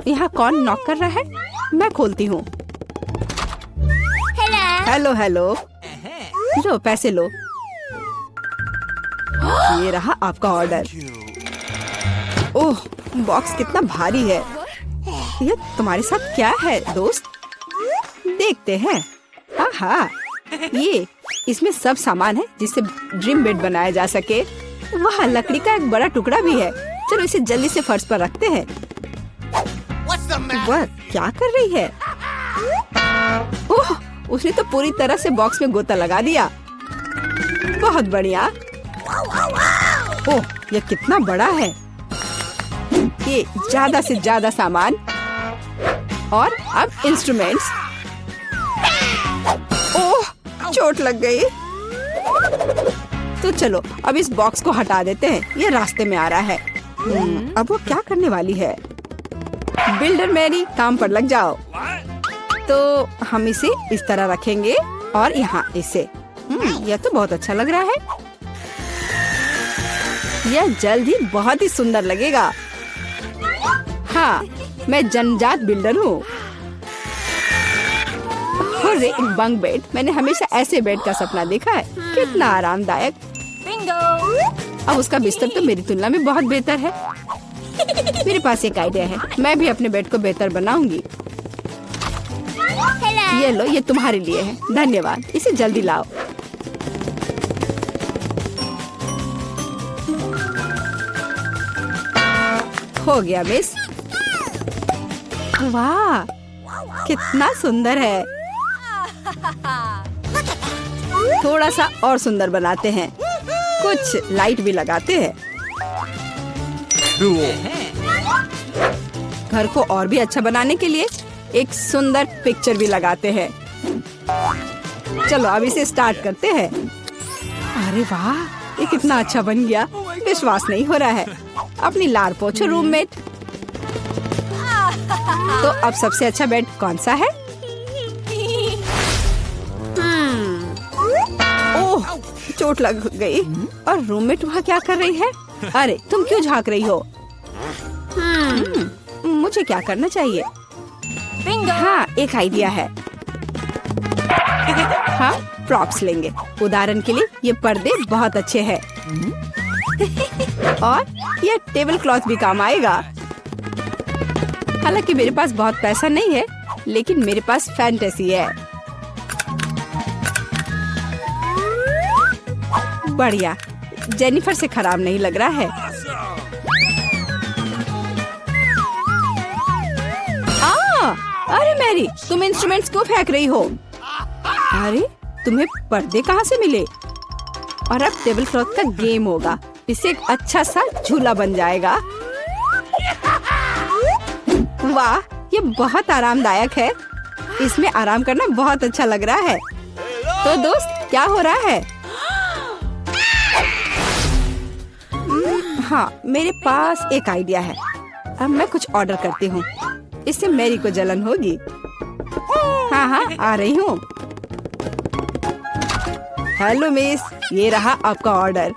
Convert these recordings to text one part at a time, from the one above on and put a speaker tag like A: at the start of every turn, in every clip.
A: यहाँ कौन नॉक कर रहा है? मैं खोलती हूँ। Hello hello. लो पैसे लो। ये रहा आपका ऑर्डर। ओह, बॉक्स कितना भारी है। ये तुम्हारे साथ क्या है दोस्त? देखते हैं। हाँ, ये इसमें सब सामान है जिससे ड्रीम बेड बनाया जा सके। वहाँ लकड़ी का एक बड़ा टुकड़ा भी है। चलो इसे जल्दी से फर्श पर रखते हैं। वह क्या कर रही है? ओह, उसने तो पूरी तरह से बॉक्स में गोता लगा दिया। बहुत बढ़िया। ओह, यह कितना बड़ा है। ये ज्यादा से ज्यादा सामान और अब इंस्ट्रूमेंट्स। ओह, चोट लग गई। तो चलो अब इस बॉक्स को हटा देते हैं। ये रास्ते में आ रहा है। अब वो क्या करने वाली है? बिल्डर मैरी, काम पर लग जाओ। तो हम इसे इस तरह रखेंगे और यहाँ इसे। यह तो बहुत अच्छा लग रहा है। यह जल्द ही बहुत ही सुंदर लगेगा। हाँ, मैं जन्मजात बिल्डर हूँ। एक बंक बेड, मैंने हमेशा ऐसे बेड का सपना देखा है। कितना आरामदायक। अब उसका बिस्तर तो मेरी तुलना में बहुत बेहतर है। मेरे पास एक आइडिया है। मैं भी अपने बेड को बेहतर बनाऊंगी। ये लो, ये तुम्हारे लिए है। धन्यवाद। इसे जल्दी लाओ। हो गया मिस। वाह, कितना सुंदर है। थोड़ा सा और सुंदर बनाते हैं। कुछ लाइट भी लगाते हैं। घर को और भी अच्छा बनाने के लिए एक सुंदर पिक्चर भी लगाते हैं। चलो अब इसे स्टार्ट करते हैं। अरे वाह, ये कितना अच्छा बन गया। विश्वास नहीं हो रहा है। अपनी लार पोछो रूममेट। तो अब सबसे अच्छा बेड कौन सा है? ओह, चोट लग गई। और रूममेट वहाँ क्या कर रही है? अरे तुम क्यों झांक रही हो? मुझे क्या करना चाहिए? हाँ, एक आइडिया है। हाँ, प्रॉप्स लेंगे। उदाहरण के लिए ये पर्दे बहुत अच्छे हैं। और ये टेबल क्लॉथ भी काम आएगा। हालांकि मेरे पास बहुत पैसा नहीं है, लेकिन मेरे पास फैंटेसी है। बढ़िया, जेनिफर से खराब नहीं लग रहा है। अरे मैरी, तुम इंस्ट्रूमेंट्स क्यों फेंक रही हो? अरे, तुम्हें पर्दे कहाँ से मिले? और अब टेबल क्लॉथ का गेम होगा। इससे एक अच्छा सा झूला बन जाएगा। वाह, ये बहुत आरामदायक है। इसमें आराम करना बहुत अच्छा लग रहा है। तो दोस्त, क्या हो रहा है? हाँ, मेरे पास एक आइडिया है। अब मैं कुछ ऑर्डर करती हूँ। इससे मैरी को जलन होगी। हाँ, आ रही हूँ। हेलो मिस, ये रहा आपका ऑर्डर।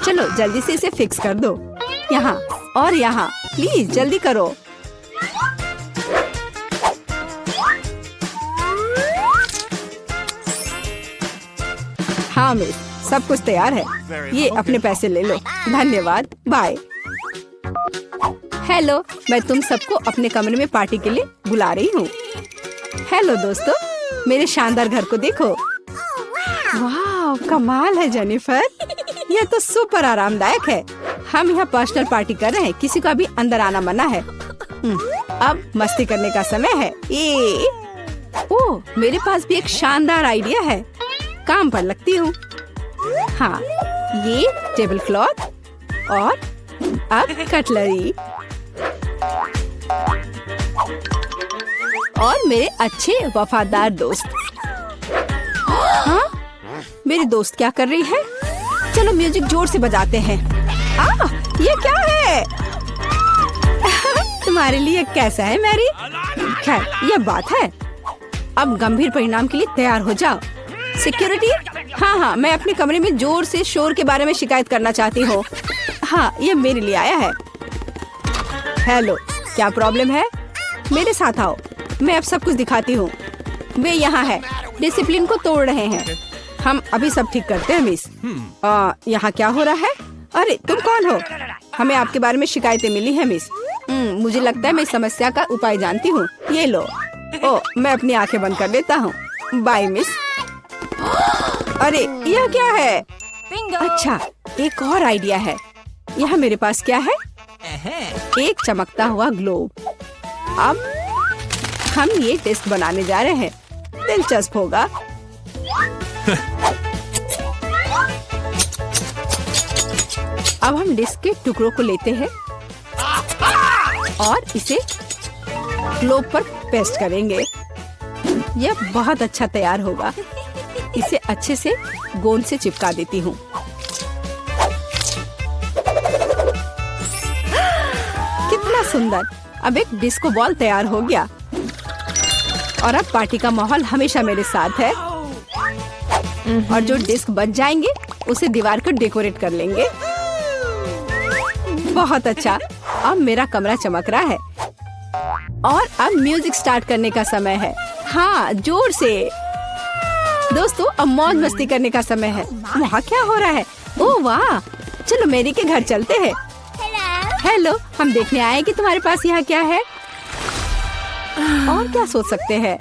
A: चलो जल्दी से इसे फिक्स कर दो। यहाँ और यहाँ, प्लीज जल्दी करो। हाँ मिस, सब कुछ तैयार है। ये अपने पैसे ले लो। धन्यवाद, बाय। हेलो, मैं तुम सबको अपने कमरे में पार्टी के लिए बुला रही हूँ। हेलो दोस्तों, मेरे शानदार घर को देखो। वाह, कमाल है जेनिफर। यह तो सुपर आरामदायक है। हम यहाँ पर्सनल पार्टी कर रहे हैं। किसी को अभी अंदर आना मना है। अब मस्ती करने का समय है। ओह, मेरे पास भी एक शानदार आइडिया है। काम पर लगती हूँ। हाँ, ये टेबल क्लॉथ और अब कटलरी और मेरे अच्छे वफादार दोस्त। हाँ, मेरी दोस्त क्या कर रही है? चलो म्यूजिक जोर से बजाते हैं। ये क्या है? तुम्हारे लिए कैसा है मैरी? खैर, ये बात है। अब गंभीर परिणाम के लिए तैयार हो जाओ। सिक्योरिटी, हाँ, मैं अपने कमरे में जोर से शोर के बारे में शिकायत करना चाहती हूँ। हाँ, ये मेरे लिए आया है। हेलो, क्या प्रॉब्लम है? मेरे साथ आओ, मैं अब सब कुछ दिखाती हूँ। वे यहाँ है, डिसिप्लिन को तोड़ रहे हैं। हम अभी सब ठीक करते हैं मिस। यहाँ क्या हो रहा है? अरे तुम कौन हो? हमें आपके बारे में शिकायतें मिली है मिस। मुझे लगता है मैं इस समस्या का उपाय जानती हूँ। ये लो। ओ, मैं अपनी आंखें बंद कर लेता हूँ। Bye miss. अरे यह क्या है? अच्छा, एक और आइडिया है। यहाँ मेरे पास क्या है? एक चमकता हुआ ग्लोब। अब हम ये टेस्ट बनाने जा रहे हैं। दिलचस्प होगा। अब हम डिस्क के टुकड़ों को लेते हैं और इसे ग्लोब पर पेस्ट करेंगे। यह बहुत अच्छा तैयार होगा। इसे अच्छे से गोंद से चिपका देती हूँ। कितना सुंदर। अब एक डिस्को बॉल तैयार हो गया और अब पार्टी का माहौल हमेशा मेरे साथ है। और जो डिस्क बच जाएंगे उसे दीवार को डेकोरेट कर लेंगे। बहुत अच्छा। अब मेरा कमरा चमक रहा है और अब म्यूजिक स्टार्ट करने का समय है। हाँ, जोर से। दोस्तों, अब मौज मस्ती करने का समय है। वहाँ क्या हो रहा है? ओह वाह, चलो मेरी के घर चलते हैं। हेलो, हम देखने आए कि तुम्हारे पास यहाँ क्या है। और क्या सोच सकते हैं?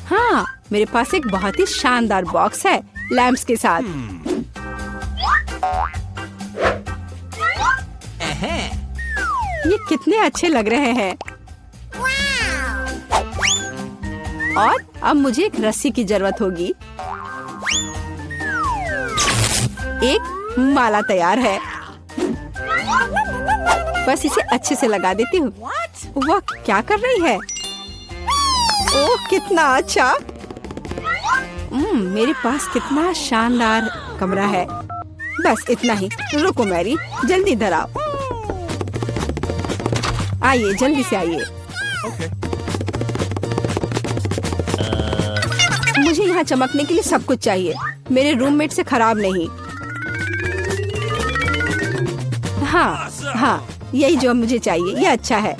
A: हाँ, मेरे पास एक बहुत ही शानदार बॉक्स है लैंप्स के साथ। ये कितने अच्छे लग रहे हैं। और अब मुझे एक रस्सी की जरूरत होगी। एक माला तैयार है। बस इसे अच्छे से लगा देती हूँ। वह क्या कर रही है? ओह, कितना अच्छा। मेरे पास कितना शानदार कमरा है। बस इतना ही। रुको मैरी, जल्दी इधर आओ। आइए, जल्दी से आइए। मुझे यहाँ चमकने के लिए सब कुछ चाहिए। मेरे रूममेट से खराब नहीं। हाँ, यही जो मुझे चाहिए। ये अच्छा है।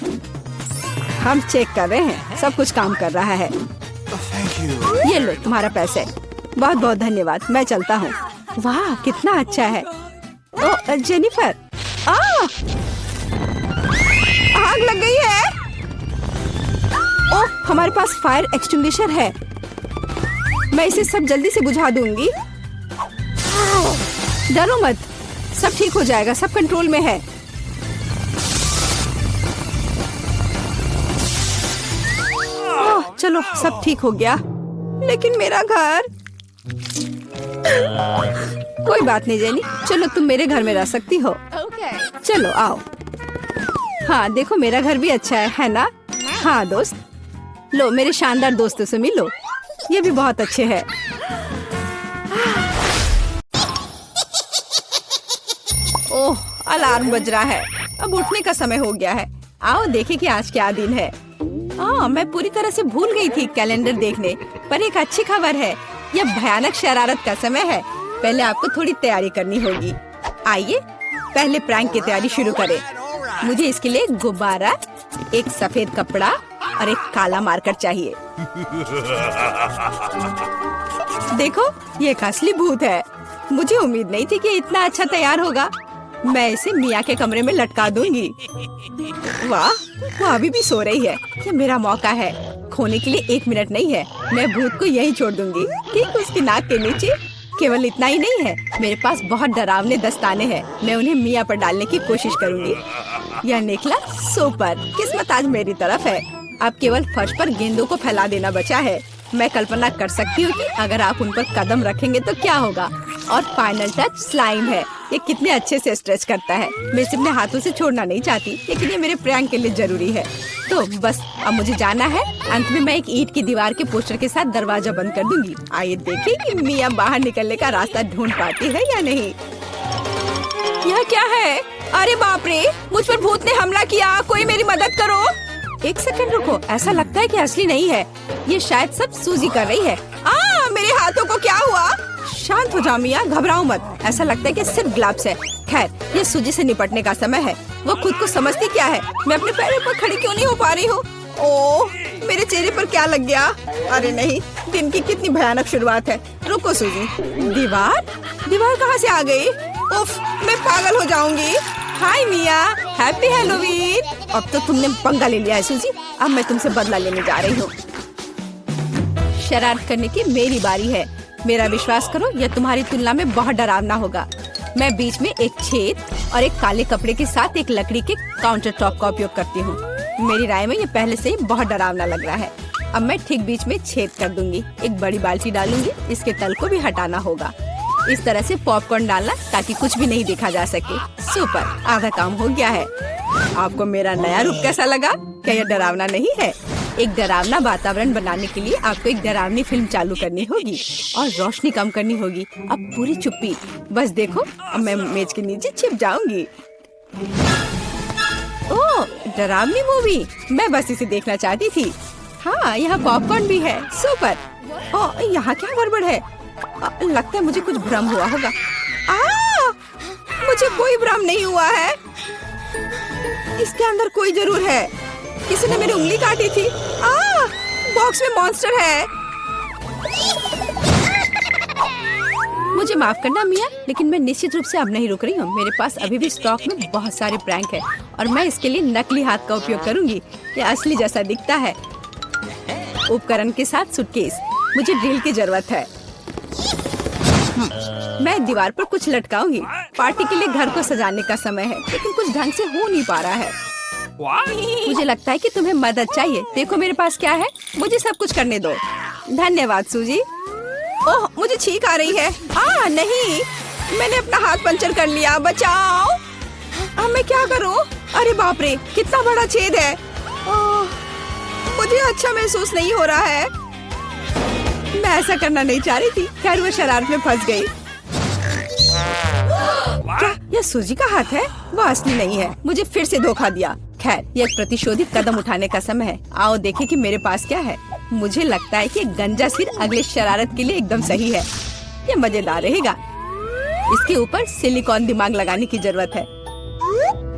A: हम चेक कर रहे हैं, सब कुछ काम कर रहा है। ये लो तुम्हारा पैसे। बहुत बहुत धन्यवाद। मैं चलता हूँ। वाह, कितना अच्छा है। ओ जेनिफर, आग लग गई है। ओह, हमारे पास फायर एक्सटिंग्विशर है। मैं इसे सब जल्दी से बुझा दूंगी। डरो मत, सब ठीक हो जाएगा। सब कंट्रोल में है। ओह, चलो सब ठीक हो गया। लेकिन मेरा घर। कोई बात नहीं जेनी, चलो तुम मेरे घर में रह सकती हो। चलो आओ। हाँ, देखो मेरा घर भी अच्छा है ना? हाँ दोस्त, लो मेरे शानदार दोस्तों से मिलो। ये भी बहुत अच्छे हैं। ओह, अलार्म बज रहा है। अब उठने का समय हो गया है। आओ देखें कि आज क्या दिन है। मैं पूरी तरह से भूल गई थी कैलेंडर देखने। पर एक अच्छी खबर है। यह भयानक शरारत का समय है। पहले आपको थोड़ी तैयारी करनी होगी। आइए पहले प्रैंक की तैयारी शुरू करें। मुझे इसके लिए गुब्बारा, एक सफेद कपड़ा और एक काला मार्कर चाहिए। देखो, ये एक असली भूत है। मुझे उम्मीद नहीं थी कि इतना अच्छा तैयार होगा। मैं इसे मिया के कमरे में लटका दूंगी। वाह, वो अभी भी सो रही है। ये मेरा मौका है। खोने के लिए 1 मिनट नहीं है। मैं भूत को यहीं छोड़ दूंगी, ठीक उसकी नाक के नीचे। केवल इतना ही नहीं है, मेरे पास बहुत डरावने दस्ताने हैं। मैं उन्हें मिया पर डालने की कोशिश करूंगी। यह निकला सुपर। किस्मत आज मेरी तरफ है। अब केवल फर्श पर गेंदों को फैला देना बचा है। मैं कल्पना कर सकती हूँ कि अगर आप उन पर कदम रखेंगे तो क्या होगा। और फाइनल टच स्लाइम है। ये कितने अच्छे से स्ट्रेच करता है। मैं इसे अपने हाथों से छोड़ना नहीं चाहती, लेकिन ये मेरे प्रैंक के लिए जरूरी है। तो बस अब मुझे जाना है। अंत में मैं एक ईंट की दीवार के पोस्टर के साथ दरवाजा बंद कर दूंगी। आइए देखें कि मिया बाहर निकलने का रास्ता ढूंढ पाती है या नहीं। यह क्या है? अरे बाप रे, मुझ पर भूत ने हमला किया। कोई मेरी मदद करो। 1 सेकंड रुको, ऐसा लगता है कि असली नहीं है। ये शायद सब सूजी कर रही है। मेरे हाथों को क्या हुआ? शांत हो जाओ मिया, घबराओ मत। ऐसा लगता है कि सिर्फ ग्लव्स है। खैर, ये सूजी से निपटने का समय है। वो खुद को समझती क्या है? मैं अपने पैरों पर खड़ी क्यों नहीं हो पा रही हूँ? ओह, मेरे चेहरे पर क्या लग गया? अरे नहीं, दिन की कितनी भयानक शुरुआत है। रुको सूजी। दीवार? दीवार कहाँ से आ गई? उफ, मैं पागल हो जाऊंगी। हाय मिया, हैप्पी हैलोवीन। अब तो तुमने पंगा ले लिया है सूजी। अब मैं तुमसे बदला लेने जा रही हूँ। शरारत करने की मेरी बारी है। मेरा विश्वास करो, यह तुम्हारी तुलना में बहुत डरावना होगा। मैं बीच में एक छेद और एक काले कपड़े के साथ एक लकड़ी के काउंटर टॉप का उपयोग करती हूँ। मेरी राय में ये पहले से ही बहुत डरावना लग रहा है। अब मैं ठीक बीच में छेद कर दूंगी। एक बड़ी बाल्टी डालूंगी। इसके तल को भी हटाना होगा। इस तरह से पॉपकॉर्न डालना ताकि कुछ भी नहीं देखा जा सके। सुपर, आधा काम हो गया है। आपको मेरा नया रूप कैसा लगा? क्या यह डरावना नहीं है? एक डरावना वातावरण बनाने के लिए आपको एक डरावनी फिल्म चालू करनी होगी और रोशनी कम करनी होगी। अब पूरी चुप्पी। बस देखो, अब मैं मेज के नीचे छिप जाऊंगी। ओह, डरावनी मूवी। मैं बस इसे देखना चाहती थी। हाँ, यहाँ पॉपकॉर्न भी है। सुपर। ओह, यहाँ क्या गड़बड़ है? लगता है मुझे कुछ भ्रम हुआ होगा। मुझे कोई भ्रम नहीं हुआ है। इसके अंदर कोई जरूर है। किसी ने मेरी उंगली काटी थी। बॉक्स में मॉन्स्टर है। मुझे माफ करना मिया, लेकिन मैं निश्चित रूप से अब नहीं रुक रही हूँ। मेरे पास अभी भी स्टॉक में बहुत सारे प्रैंक है और मैं इसके लिए नकली हाथ का उपयोग करूंगी। ये असली जैसा दिखता है। उपकरण के साथ सूटकेस। मुझे ड्रिल की जरूरत है। मैं दीवार पर कुछ लटकाऊंगी। पार्टी के लिए घर को सजाने का समय है, लेकिन कुछ ढंग से हो नहीं पा रहा है। मुझे लगता है कि तुम्हें मदद चाहिए। देखो मेरे पास क्या है। मुझे सब कुछ करने दो। धन्यवाद सूजी। ओह, मुझे छींक आ रही है। नहीं, मैंने अपना हाथ पंचर कर लिया। बचाओ। अब मैं क्या करूं? अरे बाप रे, कितना बड़ा छेद है। मुझे अच्छा महसूस नहीं हो रहा है। मैं ऐसा करना नहीं चाह रही थी। खैर, वो शरारत में फंस गई। क्या यह सूजी का हाथ है? वो असली नहीं है। मुझे फिर से धोखा दिया। खैर, यह एक प्रतिशोधित कदम उठाने का समय है। आओ देखें कि मेरे पास क्या है। मुझे लगता है कि गंजा सिर अगले शरारत के लिए एकदम सही है। यह मजेदार रहेगा। इसके ऊपर सिलिकॉन दिमाग लगाने की जरूरत है।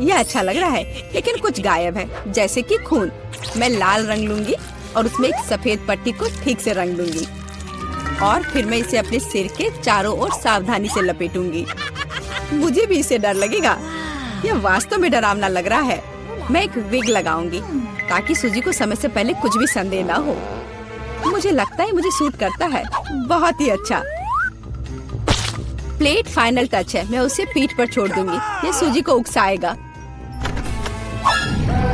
A: यह अच्छा लग रहा है, लेकिन कुछ गायब है, जैसे कि खून। मैं लाल रंग लूंगी और उसमें एक सफेद पट्टी को ठीक से रंग दूंगी और फिर मैं इसे अपने सिर के चारों ओर सावधानी से लपेटूंगी। मुझे भी इसे डर लगेगा। यह वास्तव में डरावना लग रहा है। मैं एक विग लगाऊंगी ताकि सूजी को समय से पहले कुछ भी संदेह न हो। मुझे लगता है मुझे सूट करता है। बहुत ही अच्छा। प्लेट फाइनल टच है। मैं उसे पीठ पर छोड़ दूंगी। ये सूजी को उकसाएगा।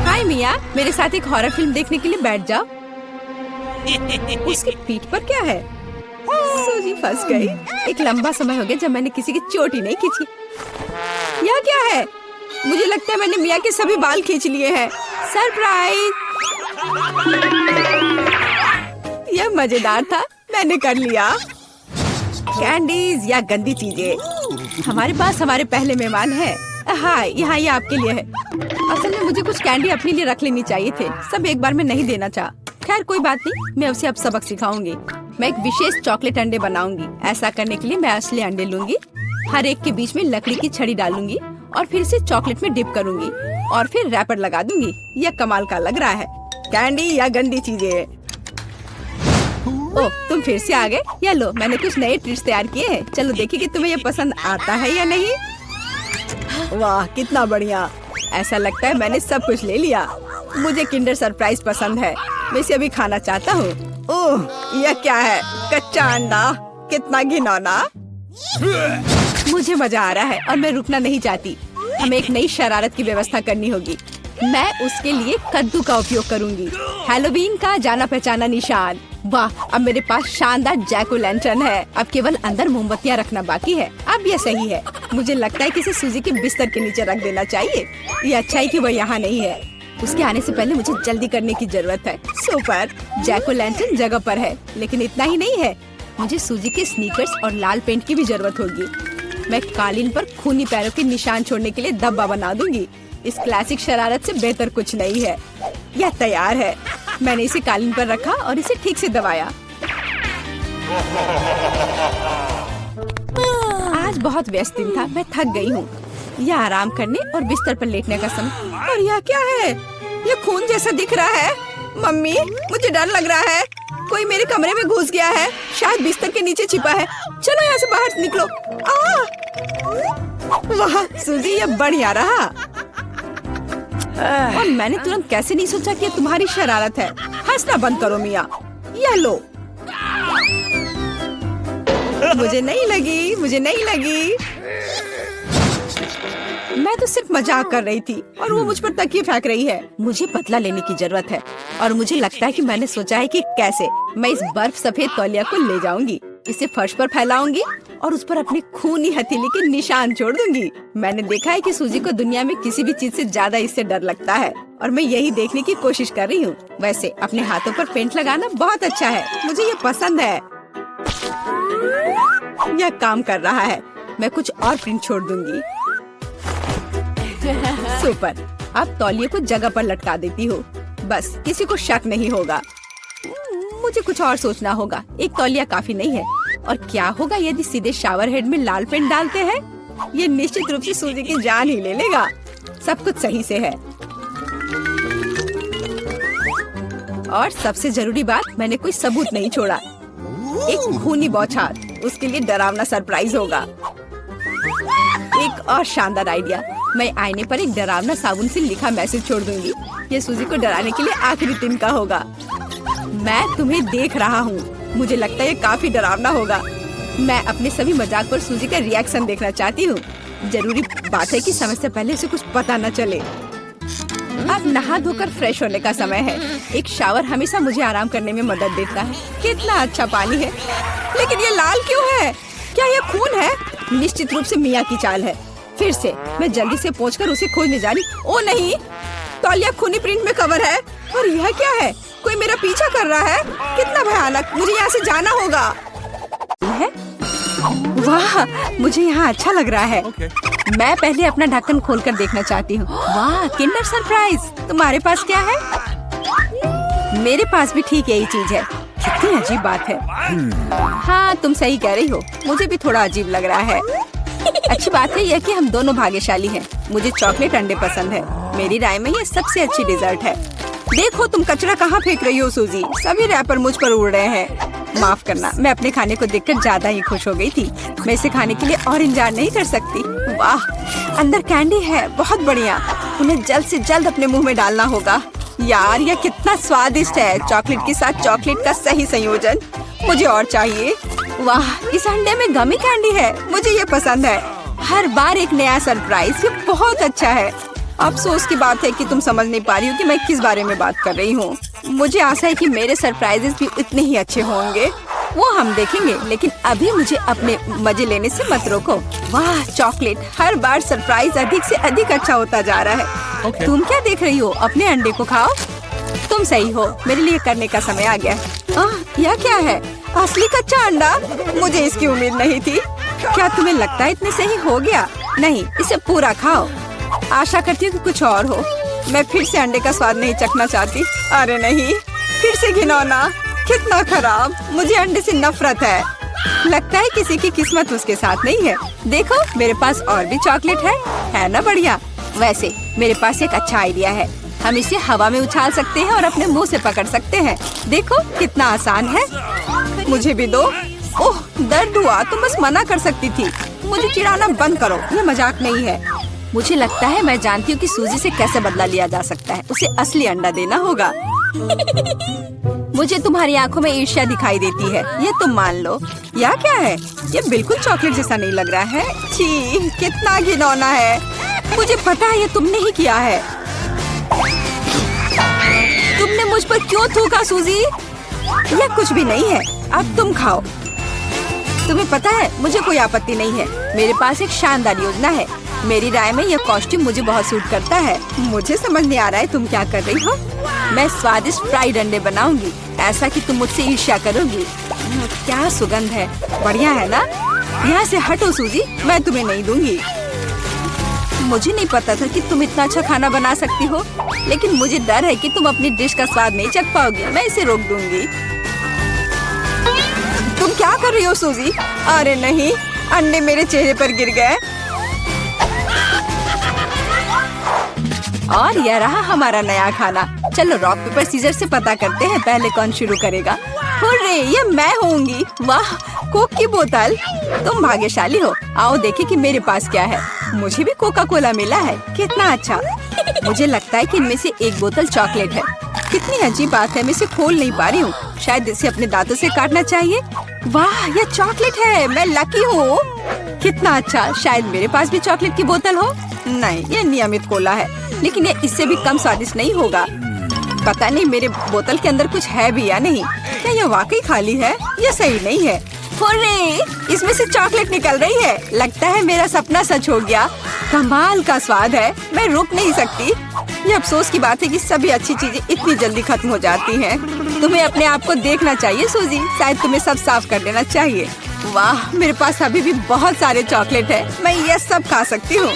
A: हाय मिया, मेरे साथ एक हॉरर फिल्म देखने के लिए बैठ जाओ। उसकी पीठ पर क्या है? सूजी फंस गई। एक लंबा समय हो गया जब मैंने किसी की चोटी नहीं खींची। यह क्या है? मुझे लगता है मैंने मिया के सभी बाल खींच लिए हैं। सरप्राइज! यह मजेदार था। मैंने कर लिया। कैंडीज या गंदी चीजें। हमारे पास हमारे पहले मेहमान है। हाँ, यहाँ ये आपके लिए है। असल में मुझे कुछ कैंडी अपने लिए रख लेनी चाहिए थे। सब एक बार में नहीं देना चाहा। खैर कोई बात नहीं, मैं उसे अब सबक सिखाऊंगी। मैं एक विशेष चॉकलेट अंडे बनाऊंगी। ऐसा करने के लिए मैं असली अंडे लूंगी। हर एक के बीच में लकड़ी की छड़ी डालूंगी और फिर इसे चॉकलेट में डिप करूंगी और फिर रैपर लगा दूंगी। यह कमाल का लग रहा है। कैंडी या गंदी चीजें। ओह, तुम फिर से आ गए। या लो, मैंने कुछ नए ट्रिक्स तैयार किए हैं। चलो देखिए कि तुम्हें ये पसंद आता है या नहीं। वाह, कितना बढ़िया। ऐसा लगता है मैंने सब कुछ ले लिया। मुझे किंडर सरप्राइज पसंद है। मैं इसे अभी खाना चाहता हूँ। ओह, यह क्या है? कच्चा अंडा। कितना घिनौना। मुझे मजा आ रहा है और मैं रुकना नहीं चाहती। हमें एक नई शरारत की व्यवस्था करनी होगी। मैं उसके लिए कद्दू का उपयोग करूंगी। हैलोवीन का जाना पहचाना निशान। वाह, अब मेरे पास शानदार जैक ओ लैंटर्न है। अब केवल अंदर मोमबत्तियां रखना बाकी है। अब यह सही है। मुझे लगता है कि इसे सूजी के बिस्तर के नीचे रख देना चाहिए। ये अच्छा है कि वह यहाँ नहीं है। उसके आने से पहले मुझे जल्दी करने की जरूरत है। सुपर, जैक ओ लैंटर्न जगह पर है, लेकिन इतना ही नहीं है। मुझे सूजी के स्नीकर्स और लाल पेंट की भी जरूरत होगी। मैं कालीन पर खूनी पैरों के निशान छोड़ने के लिए धब्बा बना दूंगी। इस क्लासिक शरारत से बेहतर कुछ नहीं है। यह तैयार है। मैंने इसे कालीन पर रखा और इसे ठीक से दबाया। बहुत व्यस्त दिन था, मैं थक गई हूँ। यह आराम करने और बिस्तर पर लेटने का समय। और यह क्या है? ये खून जैसा दिख रहा है। मम्मी, मुझे डर लग रहा है। कोई मेरे कमरे में घुस गया है, शायद बिस्तर के नीचे छिपा है। चलो यहाँ से बाहर निकलो। वाह सूजी, ये बढ़िया रहा। और मैंने तुरंत कैसे नहीं सोचा कि ये तुम्हारी शरारत है। हंसना बंद करो मिया। यह लो। मुझे नहीं लगी, मुझे नहीं लगी। मैं तो सिर्फ मजाक कर रही थी और वो मुझ पर तकिए फेंक रही है। मुझे बदला लेने की जरूरत है और मुझे लगता है कि मैंने सोचा है कि कैसे मैं इस बर्फ सफेद तौलिया को ले जाऊंगी, इसे फर्श पर फैलाऊंगी और उस पर अपने खूनी हथेली के निशान छोड़ दूंगी। मैंने देखा है कि सूजी को दुनिया में किसी भी चीज से ज्यादा इससे डर लगता है और मैं यही देखने की कोशिश कर रही हूँ। वैसे अपने हाथों पर पेंट लगाना बहुत अच्छा है, मुझे ये पसंद है। यह काम कर रहा है। मैं कुछ और प्रिंट छोड़ दूंगी। सुपर। अब तौलिए को जगह पर लटका देती हूँ, बस किसी को शक नहीं होगा। मुझे कुछ और सोचना होगा। एक तौलिया काफी नहीं है। और क्या होगा यदि सीधे शावर हेड में लाल पेंट डालते हैं? ये निश्चित रूप से सूजी की जान ही ले लेगा। सब कुछ सही से है। और सबसे जरूरी बात, मैंने कोई सबूत नहीं छोड़ा। एक खूनी बौछार, उसके लिए डरावना सरप्राइज होगा। एक और शानदार आइडिया, मैं आईने पर एक डरावना साबुन से लिखा मैसेज छोड़ दूंगी। ये सूजी को डराने के लिए आखिरी दिन का होगा। मैं तुम्हें देख रहा हूँ। मुझे लगता है ये काफी डरावना होगा। मैं अपने सभी मजाक पर सूजी का रिएक्शन देखना चाहती हूँ। जरूरी बात है कि समय से पहले उसे कुछ पता न चले। अब नहा धोकर फ्रेश होने का समय है। एक शावर हमेशा मुझे आराम करने में मदद देता है। कितना अच्छा पानी है, लेकिन ये लाल क्यों है? क्या ये खून है? निश्चित रूप से मिया की चाल है। फिर से मैं जल्दी से पहुंचकर उसे खोजने जा रही। ओ नहीं, तौलिया खूनी प्रिंट में कवर है। और यह क्या है? कोई मेरा पीछा कर रहा है। कितना भयानक, मुझे यहाँ से जाना होगा। है? वाह, मुझे यहाँ अच्छा लग रहा है। मैं पहले अपना ढक्कन खोलकर देखना चाहती हूँ। वाह, किंडर सरप्राइज। तुम्हारे पास क्या है? मेरे पास भी ठीक यही चीज है। कितनी अजीब बात है। हाँ, तुम सही कह रही हो। मुझे भी थोड़ा अजीब लग रहा है। अच्छी बात है यह कि हम दोनों भाग्यशाली हैं। मुझे चॉकलेट अंडे पसंद है। मेरी राय में ये सबसे अच्छी डिजर्ट है। देखो तुम कचरा कहाँ फेंक रही हो सूजी। सभी रैपर मुझ पर उड़ रहे हैं। माफ करना, मैं अपने खाने को देखकर ज्यादा ही खुश हो गई थी। मैं इसे खाने के लिए और इंतजार नहीं कर सकती। वाह, अंदर कैंडी है, बहुत बढ़िया। उन्हें जल्द से जल्द अपने मुंह में डालना होगा। यार, यह कितना स्वादिष्ट है। चॉकलेट के साथ चॉकलेट का सही संयोजन। मुझे और चाहिए। वाह, इस अंडे में गमी कैंडी है। मुझे ये पसंद है। हर बार एक नया सरप्राइज। ये बहुत अच्छा है। अफसोस की बात है कि तुम समझ नहीं पा रही हो कि मैं किस बारे में बात कर रही हूँ। मुझे आशा है कि मेरे सरप्राइजेस भी इतने ही अच्छे होंगे। वो हम देखेंगे, लेकिन अभी मुझे अपने मजे लेने से मत रोको। वाह, चॉकलेट। हर बार सरप्राइज अधिक से अधिक अच्छा होता जा रहा है। तुम क्या देख रही हो? अपने अंडे को खाओ। तुम सही हो, मेरे लिए करने का समय आ गया। यह क्या है? असली कच्चा अंडा? मुझे इसकी उम्मीद नहीं थी। क्या तुम्हें लगता है इतने सही हो गया? नहीं, इसे पूरा खाओ। आशा करती हूँ कि कुछ और हो। मैं फिर से अंडे का स्वाद नहीं चखना चाहती। अरे नहीं, फिर से घिनौना। कितना खराब। मुझे अंडे से नफरत है। लगता है किसी की किस्मत उसके साथ नहीं है। देखो, मेरे पास और भी चॉकलेट है ना? बढ़िया। वैसे मेरे पास एक अच्छा आइडिया है। हम इसे हवा में उछाल सकते हैं और अपने मुंह से पकड़ सकते हैं। देखो कितना आसान है। मुझे भी दो। ओह, दर्द हुआ। तुम बस मना कर सकती थी। मुझे चिढ़ाना बंद करो, ये मजाक नहीं है। मुझे लगता है मैं जानती हूँ कि सूजी से कैसे बदला लिया जा सकता है। उसे असली अंडा देना होगा। मुझे तुम्हारी आंखों में ईर्ष्या दिखाई देती है, ये तुम मान लो। यह क्या है? ये बिल्कुल चॉकलेट जैसा नहीं लग रहा है। छी, कितना घिनौना है। मुझे पता है ये तुमने ही किया है। तुमने मुझ पर क्यों थूका सूजी? यह कुछ भी नहीं है। अब तुम खाओ। तुम्हें पता है, मुझे कोई आपत्ति नहीं है। मेरे पास एक शानदार योजना है। मेरी राय में यह कॉस्ट्यूम मुझे बहुत सूट करता है। मुझे समझ नहीं आ रहा है तुम क्या कर रही हो। मैं स्वादिष्ट फ्राइड अंडे बनाऊंगी, ऐसा कि तुम मुझसे ईर्ष्या करोगी। क्या सुगंध है। बढ़िया है ना? यहाँ से हटो सूजी, मैं तुम्हें नहीं दूंगी। मुझे नहीं पता था कि तुम इतना अच्छा खाना बना सकती हो, लेकिन मुझे डर है कि तुम अपनी डिश का स्वाद नहीं चख पाओगी। मैं इसे रोक दूंगी। तुम क्या कर रही हो सूजी? अरे नहीं, अंडे मेरे चेहरे पर गिर गए। और यह रहा हमारा नया खाना। चलो रॉक पेपर सीजर से पता करते हैं पहले कौन शुरू करेगा। हुर्रे, ये मैं होंगी। वाह, कोक की बोतल। तुम भाग्यशाली हो। आओ देखें कि मेरे पास क्या है। मुझे भी कोका कोला मिला है। कितना अच्छा। मुझे लगता है कि इनमें से एक बोतल चॉकलेट है। कितनी अजीब बात है, मैं इसे खोल नहीं पा रही हूँ। शायद इसे अपने दांतों से काटना चाहिए। वाह, यह चॉकलेट है। मैं लकी हूँ। कितना अच्छा। शायद मेरे पास भी चॉकलेट की बोतल हो। नहीं, यह नियमित कोला है, लेकिन यह इससे भी कम स्वादिष्ट नहीं होगा। पता नहीं मेरे बोतल के अंदर कुछ है भी या नहीं। क्या यह वाकई खाली है? यह सही नहीं है। हुर्रे, इसमें से चॉकलेट निकल रही है। लगता है मेरा सपना सच हो गया। कमाल का स्वाद है। मैं रुक नहीं सकती। ये अफसोस की बात है कि सभी अच्छी चीजें इतनी जल्दी खत्म हो जाती हैं। तुम्हें अपने आप को देखना चाहिए सूजी। शायद तुम्हें सब साफ कर देना चाहिए। वाह, मेरे पास अभी भी बहुत सारे चॉकलेट है। मैं ये सब खा सकती हूँ।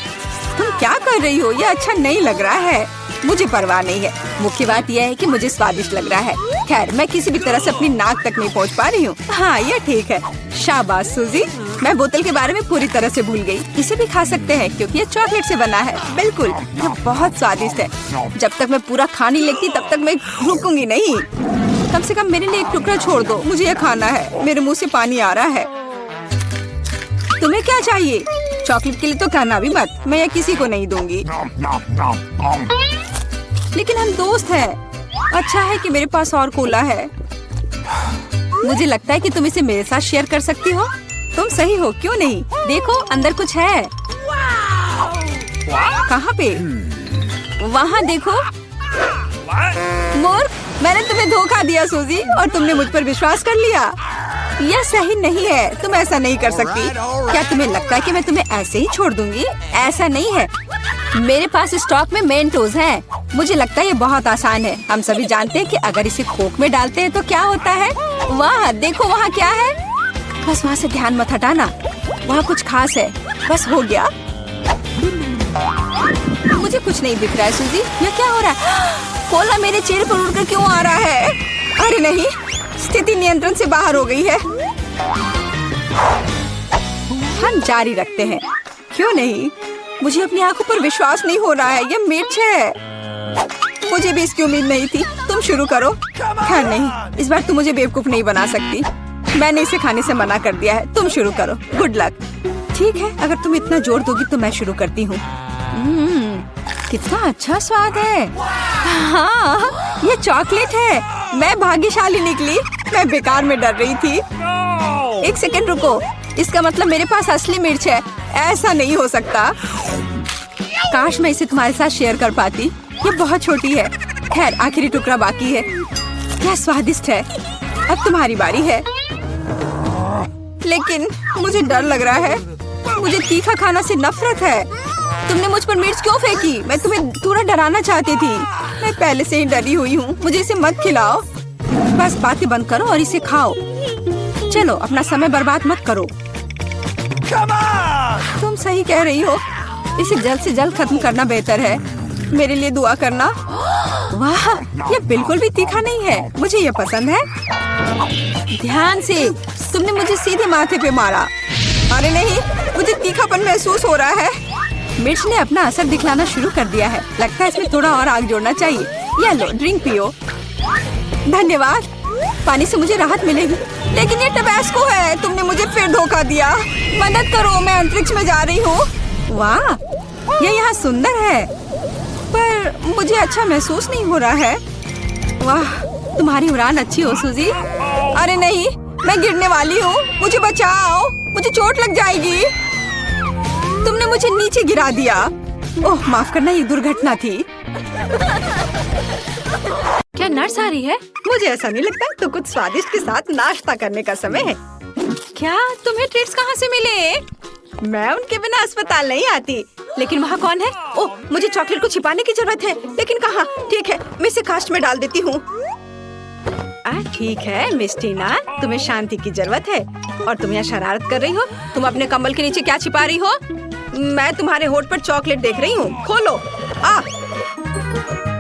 A: तुम क्या कर रही हो? ये अच्छा नहीं लग रहा है। मुझे परवाह नहीं है। मुख्य बात यह है कि मुझे स्वादिष्ट लग रहा है। खैर, मैं किसी भी तरह से अपनी नाक तक नहीं पहुंच पा रही हूँ। हाँ, ये ठीक है। शाबाश सूजी। मैं बोतल के बारे में पूरी तरह से भूल गई। इसे भी खा सकते हैं क्योंकि ये चॉकलेट से बना है। बिल्कुल, ये बहुत स्वादिष्ट है। जब तक मैं पूरा खा नहीं लेती तब तक मैं रुकूंगी नहीं। कम से कम मेरे लिए एक टुकड़ा छोड़ दो। मुझे ये खाना है। मेरे मुंह से पानी आ रहा है। तुम्हें क्या चाहिए? चॉकलेट के लिए तो कहना भी मत। मैं ये किसी को नहीं दूंगी। लेकिन हम दोस्त हैं। अच्छा है कि मेरे पास और कोला है। मुझे लगता है कि तुम इसे मेरे साथ शेयर कर सकती हो। तुम सही हो, क्यों नहीं? देखो, अंदर कुछ है। कहाँ पे? वहाँ देखो। मूर्ख, मैंने तुम्हें धोखा दिया सूजी, और तुमने मुझ पर विश्वास कर लिया। यह सही नहीं है। तुम ऐसा नहीं कर सकती। क्या तुम्हें लगता है कि मैं तुम्हें ऐसे ही छोड़ दूंगी? ऐसा नहीं है। मेरे पास स्टॉक में मेंटोस हैं। मुझे लगता है ये बहुत आसान है। हम सभी जानते हैं कि अगर इसे कोक में डालते हैं तो क्या होता है। वाह, देखो वहाँ क्या है। बस वहाँ से ध्यान मत हटाना। वहाँ कुछ खास है। बस हो गया। मुझे कुछ नहीं दिख रहा है सूजी। यह क्या हो रहा है? कोला मेरे चेहरे पर उड़कर क्यों आ रहा है? अरे नहीं, स्थिति नियंत्रण से बाहर हो गई है। हम जारी रखते हैं, क्यों नहीं? मुझे अपनी आंखों पर विश्वास नहीं हो रहा है। यह मिर्च है। मुझे भी इसकी उम्मीद नहीं थी। तुम शुरू करो। खैर नहीं, इस बार तुम मुझे बेवकूफ नहीं बना सकती। मैंने इसे खाने से मना कर दिया है। तुम शुरू करो। Good luck. ठीक है, अगर तुम इतना जोर दोगी तो मैं शुरू करती हूँ। कितना अच्छा स्वाद है। हाँ, ये चॉकलेट है। मैं भाग्यशाली निकली। मैं बेकार में डर रही थी। एक सेकंड रुको। इसका मतलब मेरे पास असली मिर्च है। ऐसा नहीं हो सकता। काश मैं इसे तुम्हारे साथ शेयर कर पाती। ये बहुत छोटी है। खैर, आखिरी टुकड़ा बाकी है। क्या स्वादिष्ट है। अब तुम्हारी बारी है। लेकिन मुझे डर लग रहा है। मुझे तीखा खाना से नफरत है। तुमने मुझ पर मिर्च क्यों फेंकी? मैं तुम्हें थोड़ा डराना चाहती थी। मैं पहले से ही डरी हुई हूँ। मुझे इसे मत खिलाओ। बस बातें बंद करो और इसे खाओ। चलो, अपना समय बर्बाद मत करो। तुम सही कह रही हो। इसे जल्द से जल्द खत्म करना बेहतर है। मेरे लिए दुआ करना। वाह, ये बिल्कुल भी तीखा नहीं है। मुझे ये पसंद है। ध्यान से। तुमने मुझे सीधे माथे पे मारा। अरे नहीं, मुझे तीखापन महसूस हो रहा है। मिर्च ने अपना असर दिखलाना शुरू कर दिया है। लगता है इसमें थोड़ा और आग जोड़ना चाहिए। ये लो, ड्रिंक पियो। धन्यवाद। पानी से मुझे राहत मिलेगी। लेकिन ये टबैस्को है। तुमने मुझे फिर धोखा दिया। मदद करो, मैं अंतरिक्ष में जा रही हूँ। वाह, ये यहाँ सुंदर है, पर मुझे अच्छा महसूस नहीं हो रहा है। वाह, तुम्हारी उड़ान अच्छी हो सूजी। अरे नहीं, मैं गिरने वाली हूँ। मुझे बचाओ, मुझे चोट लग जाएगी। तुमने मुझे नीचे गिरा दिया। ओह, माफ करना, ये दुर्घटना थी। क्या नर्स आ रही है? मुझे ऐसा नहीं लगता। तो कुछ स्वादिष्ट के साथ नाश्ता करने का समय है। क्या तुम्हें ट्रीट्स कहाँ से मिले? मैं उनके बिना अस्पताल नहीं आती। लेकिन वहाँ कौन है? ओह, मुझे चॉकलेट को छिपाने की जरूरत है। लेकिन कहाँ? ठीक है, मैं इसे कास्ट में डाल देती हूँ। ठीक है मिस टीना, तुम्हें शांति की जरूरत है और तुम यहाँ शरारत कर रही हो। तुम अपने कंबल के नीचे क्या छिपा रही हो? मैं तुम्हारे होठ पर चॉकलेट देख रही हूँ। खोलो।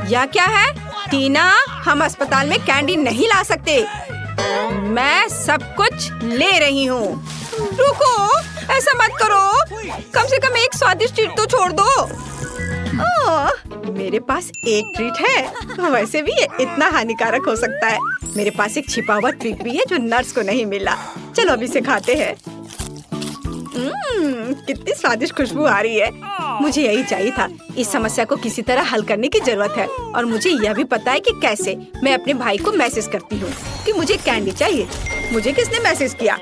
A: यह क्या है? टीना, हम अस्पताल में कैंडी नहीं ला सकते। मैं सब कुछ ले रही हूँ। रुको, ऐसा मत करो, कम से कम एक स्वादिष्ट ट्रीट तो छोड़ दो। मेरे पास एक ट्रीट है, वैसे भी ये इतना हानिकारक हो सकता है। मेरे पास एक छिपा हुआ ट्रीट भी है जो नर्स को नहीं मिला। चलो अभी से खाते हैं। कितनी स्वादिष्ट खुशबू आ रही है। मुझे यही चाहिए था। इस समस्या को किसी तरह हल करने की जरूरत है और मुझे यह भी पता है कि कैसे। मैं अपने भाई को मैसेज करती हूँ कि मुझे कैंडी चाहिए। मुझे किसने मैसेज किया?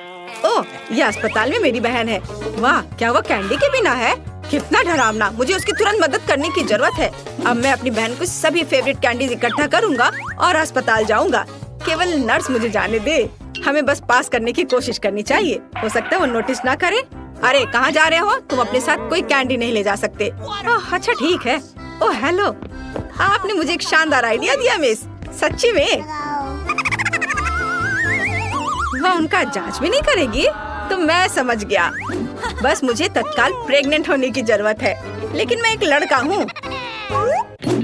A: ओह, यह अस्पताल में मेरी बहन है। वाह, क्या वो कैंडी के बिना है? कितना डरावना। मुझे उसकी तुरंत मदद करने की जरूरत है। अब मैं अपनी बहन को सभी फेवरेट कैंडीज इकट्ठा करूँगा और अस्पताल जाऊँगा। केवल नर्स मुझे जाने दे। हमें बस पास करने की कोशिश करनी चाहिए। हो सकता है वो नोटिस ना करे। अरे कहाँ जा रहे हो? तुम अपने साथ कोई कैंडी नहीं ले जा सकते। ओह अच्छा ठीक है। ओह हेलो, आपने मुझे एक शानदार आइडिया दिया मिस। सच्ची में? वह उनका जांच भी नहीं करेगी? तो मैं समझ गया। बस मुझे तत्काल प्रेग्नेंट होने की जरूरत है। लेकिन मैं एक लड़का हूँ।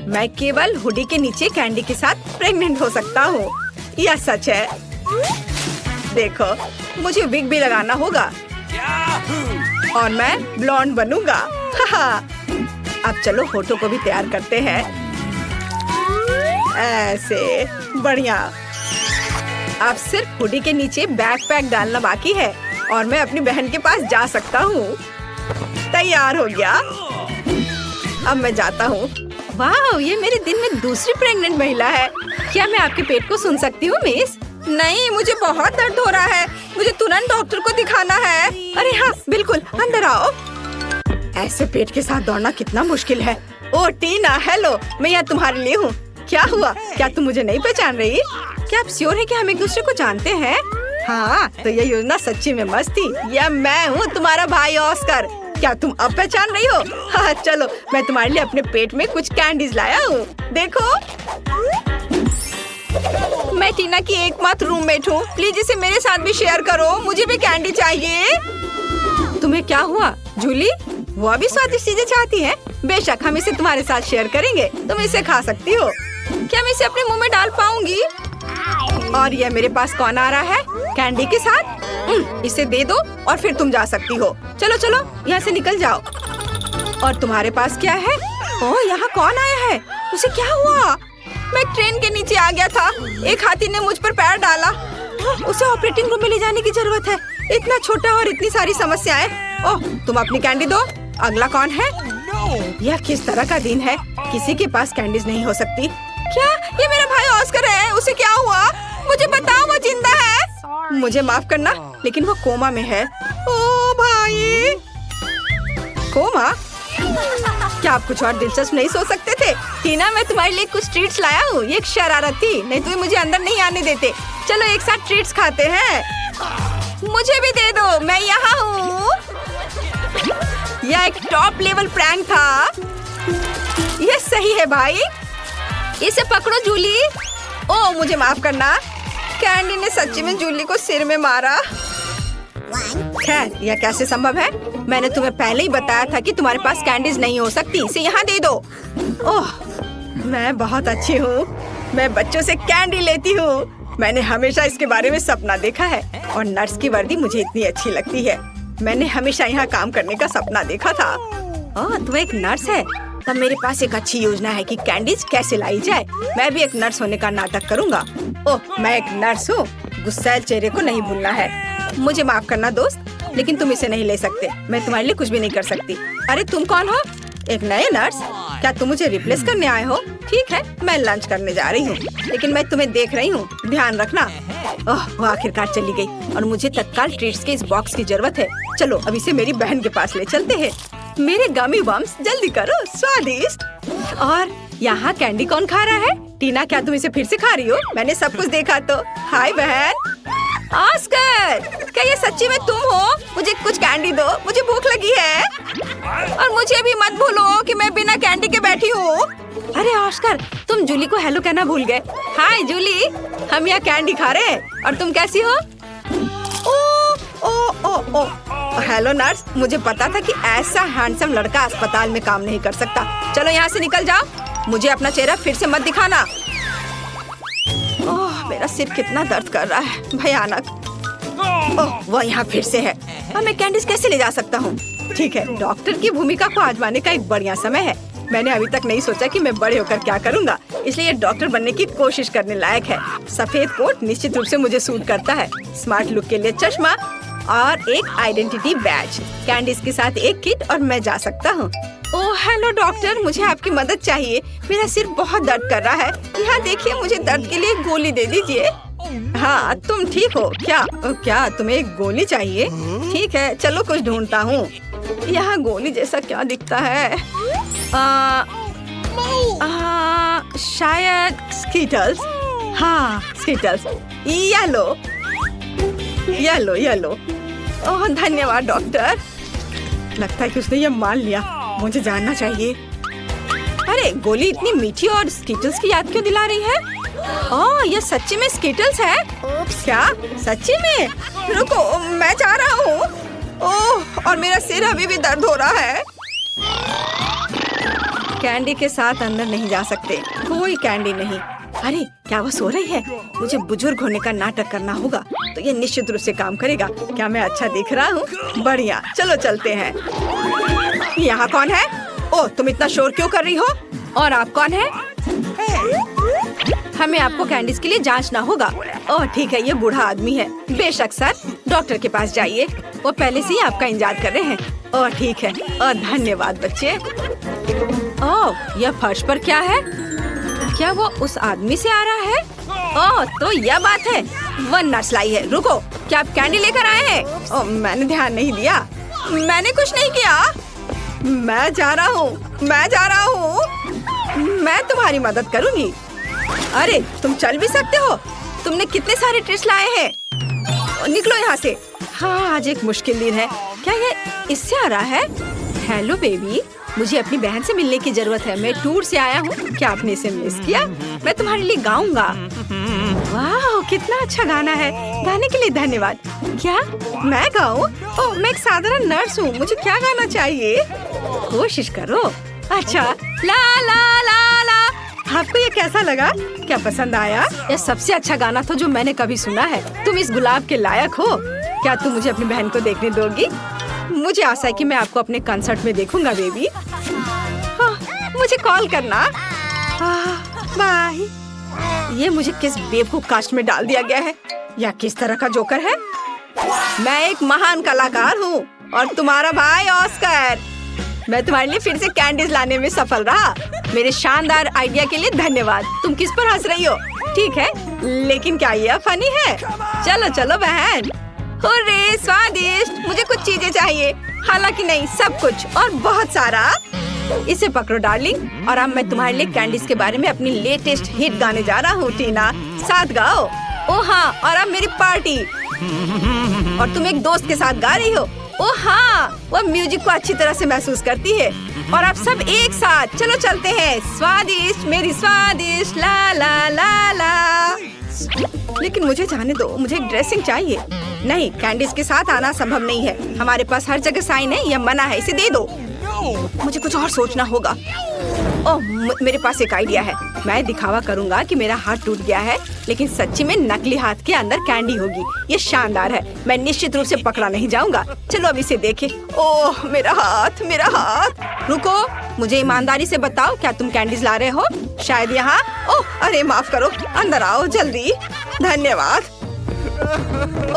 A: मैं केवल हुडी के नीचे कैंडी के साथ प्रेग्नेंट हो सकता हूँ। यह सच है। देखो, मुझे विग भी लगाना होगा और मैं ब्लॉन्ड बनूंगा। अब चलो होठों को भी तैयार करते हैं। ऐसे बढ़िया। अब सिर्फ हुडी के नीचे बैकपैक डालना बाकी है और मैं अपनी बहन के पास जा सकता हूँ। तैयार हो गया। अब मैं जाता हूँ। वाह, ये मेरे दिन में दूसरी प्रेग्नेंट महिला है। क्या मैं आपके पेट को सुन सकती हूँ मिस? नहीं, मुझे बहुत दर्द हो रहा है। मुझे तुरंत डॉक्टर को दिखाना है। अरे हाँ बिल्कुल, अंदर आओ। ऐसे पेट के साथ दौड़ना कितना मुश्किल है। ओह टीना, हेलो, मैं यहाँ तुम्हारे लिए हूँ। क्या हुआ? क्या तुम मुझे नहीं पहचान रही? क्या आप श्योर है कि हम एक दूसरे को जानते हैं? हाँ, तो ये योजना सच्ची में मस्त थी। यह मैं हूँ, तुम्हारा भाई ऑस्कर। क्या तुम अब पहचान रही हो? हाँ चलो, मैं तुम्हारे लिए अपने पेट में कुछ कैंडीज लाया हूँ। देखो, मैं टीना की एकमात्र रूममेट हूँ। प्लीज इसे मेरे साथ भी शेयर करो। मुझे भी कैंडी चाहिए। तुम्हें क्या हुआ जूली? वो भी स्वादिष्ट चीजें चाहती है। बेशक, हम इसे तुम्हारे साथ शेयर करेंगे। तुम इसे खा सकती हो। क्या मैं इसे अपने मुंह में डाल पाऊंगी? और यह मेरे पास कौन आ रहा है? कैंडी के साथ। इसे दे दो और फिर तुम जा सकती हो। चलो चलो, यहाँ से निकल जाओ। और तुम्हारे पास क्या है? ओह, यहाँ कौन आया है? उसे क्या हुआ? मैं ट्रेन के नीचे आ गया था। एक हाथी ने मुझ पर पैर डाला। उसे ऑपरेटिंग रूम में ले जाने की जरूरत है। इतना छोटा और इतनी सारी समस्याएं। ओह, तुम अपनी कैंडी दो। अगला कौन है? यह किस तरह का दिन है? किसी के पास कैंडीज नहीं हो सकती। क्या ये मेरा भाई ऑस्कर है? उसे क्या हुआ? मुझे बताओ, वो जिंदा है? मुझे माफ करना, लेकिन वो कोमा में है। ओ भाई, कोमा? क्या आप कुछ और दिलचस्प नहीं सोच सकते थे? टीना, मैं तुम्हारे लिए कुछ ट्रीट्स लाया हूँ। ये एक शरारत थी, नहीं तो मुझे अंदर नहीं आने देते। चलो एक साथ ट्रीट्स खाते हैं। मुझे भी दे दो, मैं यहाँ हूँ। यह एक टॉप लेवल प्रैंक था। यह सही है भाई। इसे पकड़ो जूली। ओह, मुझे माफ करना। कैंडी ने सच्ची में जूली को सिर में मारा। खैर, यह कैसे संभव है? मैंने तुम्हें पहले ही बताया था कि तुम्हारे पास कैंडीज नहीं हो सकती। इसे यहाँ दे दो। ओह, मैं बहुत अच्छी हूँ। मैं बच्चों से कैंडी लेती हूँ। मैंने हमेशा इसके बारे में सपना देखा है और नर्स की वर्दी मुझे इतनी अच्छी लगती है। मैंने हमेशा यहाँ काम करने का सपना देखा था। ओह, तुम एक नर्स है? तब मेरे पास एक अच्छी योजना है कि कैंडीज कैसे लाई जाए। मैं भी एक नर्स होने का नाटक करूँगा। ओह, मैं एक नर्स हूँ। गुस्सैल चेहरे को नहीं भूलना है। मुझे माफ करना दोस्त, लेकिन तुम इसे नहीं ले सकते। मैं तुम्हारे लिए कुछ भी नहीं कर सकती। अरे तुम कौन हो? एक नए नर्स? क्या तुम मुझे रिप्लेस करने आए हो? ठीक है, मैं लंच करने जा रही हूँ, लेकिन मैं तुम्हें देख रही हूँ। ध्यान रखना। ओह, वो आखिरकार चली गई और मुझे तत्काल ट्रीट्स के इस बॉक्स की जरूरत है। चलो अब इसे मेरी बहन के पास ले चलते हैं। मेरे गमी बम्स, जल्दी करो, स्वादिष्ट। और यहाँ कैंडी कौन खा रहा है? टीना, क्या तुम इसे फिर से खा रही हो? मैंने सब कुछ देखा तो। हाय बहन। ऑस्कर, क्या ये सच्ची में तुम हो? मुझे कुछ कैंडी दो, मुझे भूख लगी है। और मुझे भी मत भूलो कि मैं बिना कैंडी के बैठी हूँ। अरे ऑस्कर, तुम जूली को हेलो कहना भूल गए। हाय जूली, हम यहाँ कैंडी खा रहे हैं। और तुम कैसी हो? ओ ओ ओ ओ हेलो नर्स, मुझे पता था कि ऐसा हैंडसम लड़का अस्पताल में काम नहीं कर सकता। चलो यहाँ से निकल जाओ। मुझे अपना चेहरा फिर से मत दिखाना। ओह, मेरा सिर कितना दर्द कर रहा है, भयानक। ओह, वो यहाँ फिर से है। अब मैं कैंडीज कैसे ले जा सकता हूँ? ठीक है, डॉक्टर की भूमिका को आजमाने का एक बढ़िया समय है। मैंने अभी तक नहीं सोचा कि मैं बड़े होकर क्या करूँगा, इसलिए डॉक्टर बनने की कोशिश करने लायक है। सफेद कोट निश्चित रूप से मुझे सूट करता है। स्मार्ट लुक के लिए चश्मा और एक आइडेंटिटी बैज, कैंडीज के साथ एक किट और मैं जा सकता हूँ। ओह हेलो डॉक्टर, मुझे आपकी मदद चाहिए। मेरा सिर बहुत दर्द कर रहा है। यहाँ देखिए, मुझे दर्द के लिए गोली दे दीजिए। हाँ, तुम ठीक हो क्या? क्या तुम्हें एक गोली चाहिए? ठीक है, चलो कुछ ढूंढता हूँ। यहाँ गोली जैसा क्या दिखता है? शायद स्कीटल्स। हाँ skittles. Yellow yellow yellow. Oh धन्यवाद डॉक्टर। लगता है कि उसने ये मान लिया। मुझे जानना चाहिए। अरे गोली इतनी मीठी और स्कीटल्स की याद क्यों दिला रही है? ओह ये सच्ची में स्कीटल्स है? क्या सच्ची में? रुको, मैं जा रहा हूँ। ओह और मेरा सिर अभी भी दर्द हो रहा है। कैंडी के साथ अंदर नहीं जा सकते, कोई कैंडी नहीं। अरे क्या वो सो रही है? मुझे बुजुर्ग होने का नाटक करना होगा, तो ये निश्चित रूप से काम करेगा। क्या मैं अच्छा दिख रहा हूँ? बढ़िया, चलो चलते हैं। यहाँ कौन है? ओह तुम इतना शोर क्यों कर रही हो? और आप कौन है? हमें आपको कैंडीज के लिए जांचना होगा। ओह ठीक है, ये बूढ़ा आदमी है। बेशक सर, डॉक्टर के पास जाइए, वो पहले से ही आपका इंतजार कर रहे हैं। ओह ठीक है, और धन्यवाद बच्चे। ओह यह फर्श पर क्या है? क्या वो उस आदमी से आ रहा है? ओह तो यह बात है, वह नर्स लाई है। रुको, क्या आप कैंडी लेकर आए हैं? ओह मैंने ध्यान नहीं दिया। मैंने कुछ नहीं किया। मैं जा रहा हूँ, मैं जा रहा हूँ। मैं तुम्हारी मदद करूँगी। अरे तुम चल भी सकते हो? तुमने कितने सारे ट्रिक्स लाए हैं? निकलो यहाँ से। हाँ आज एक मुश्किल दिन है। क्या ये इससे आ रहा है? हेलो बेबी, मुझे अपनी बहन से मिलने की जरूरत है। मैं टूर से आया हूँ। क्या आपने इसे मिस किया? मैं तुम्हारे लिए गाऊंगा। वाह कितना अच्छा गाना है। गाने के लिए धन्यवाद। क्या मैं गाऊं? ओह मैं एक साधारण नर्स हूँ। मुझे क्या गाना चाहिए? कोशिश करो। अच्छा ला ला ला ला। आपको ये कैसा लगा? क्या पसंद आया? यह सबसे अच्छा गाना था जो मैंने कभी सुना है। तुम इस गुलाब के लायक हो। क्या तुम मुझे अपनी बहन को देखने दोगी? मुझे आशा है कि मैं आपको अपने कंसर्ट में देखूंगा बेबी। हाँ, मुझे कॉल करना। बाय। ये मुझे किस बेवकूफ कास्ट में डाल दिया गया है? या किस तरह का जोकर है? मैं एक महान कलाकार हूँ और तुम्हारा भाई ऑस्कर। मैं तुम्हारे लिए फिर से कैंडीज लाने में सफल रहा। मेरे शानदार आइडिया के लिए धन्यवाद। तुम किस पर हंस रही हो? ठीक है, लेकिन क्या यह फनी है? चलो चलो बहन। हुर्रे, स्वादिष्ट। मुझे कुछ चीजें चाहिए, हालांकि नहीं, सब कुछ और बहुत सारा। इसे पकड़ो डार्लिंग, और अब मैं तुम्हारे लिए कैंडीज के बारे में अपनी लेटेस्ट हिट गाने जा रहा हूँ। टीना साथ गाओ। ओ हाँ, और अब मेरी पार्टी। और तुम एक दोस्त के साथ गा रही हो। ओ हाँ, वह म्यूजिक को अच्छी तरह से महसूस करती है। और आप सब एक साथ चलो चलते हैं। स्वादिष्ट मेरी स्वादिष्ट, ला ला ला ला। लेकिन मुझे जाने दो, मुझे एक ड्रेसिंग चाहिए। नहीं, कैंडीज के साथ आना संभव नहीं है। हमारे पास हर जगह साइन है, यह मना है, इसे दे दो। मुझे कुछ और सोचना होगा। ओह मेरे पास एक आइडिया है। मैं दिखावा करूंगा कि मेरा हाथ टूट गया है, लेकिन सच्ची में नकली हाथ के अंदर कैंडी होगी। ये शानदार है। मैं निश्चित रूप से पकड़ा नहीं जाऊंगा। चलो अब इसे देखें। ओह मेरा हाथ, मेरा हाथ। रुको, मुझे ईमानदारी से बताओ, क्या तुम कैंडीज ला रहे हो? शायद यहाँ। ओह अरे माफ करो, अंदर आओ जल्दी। धन्यवाद।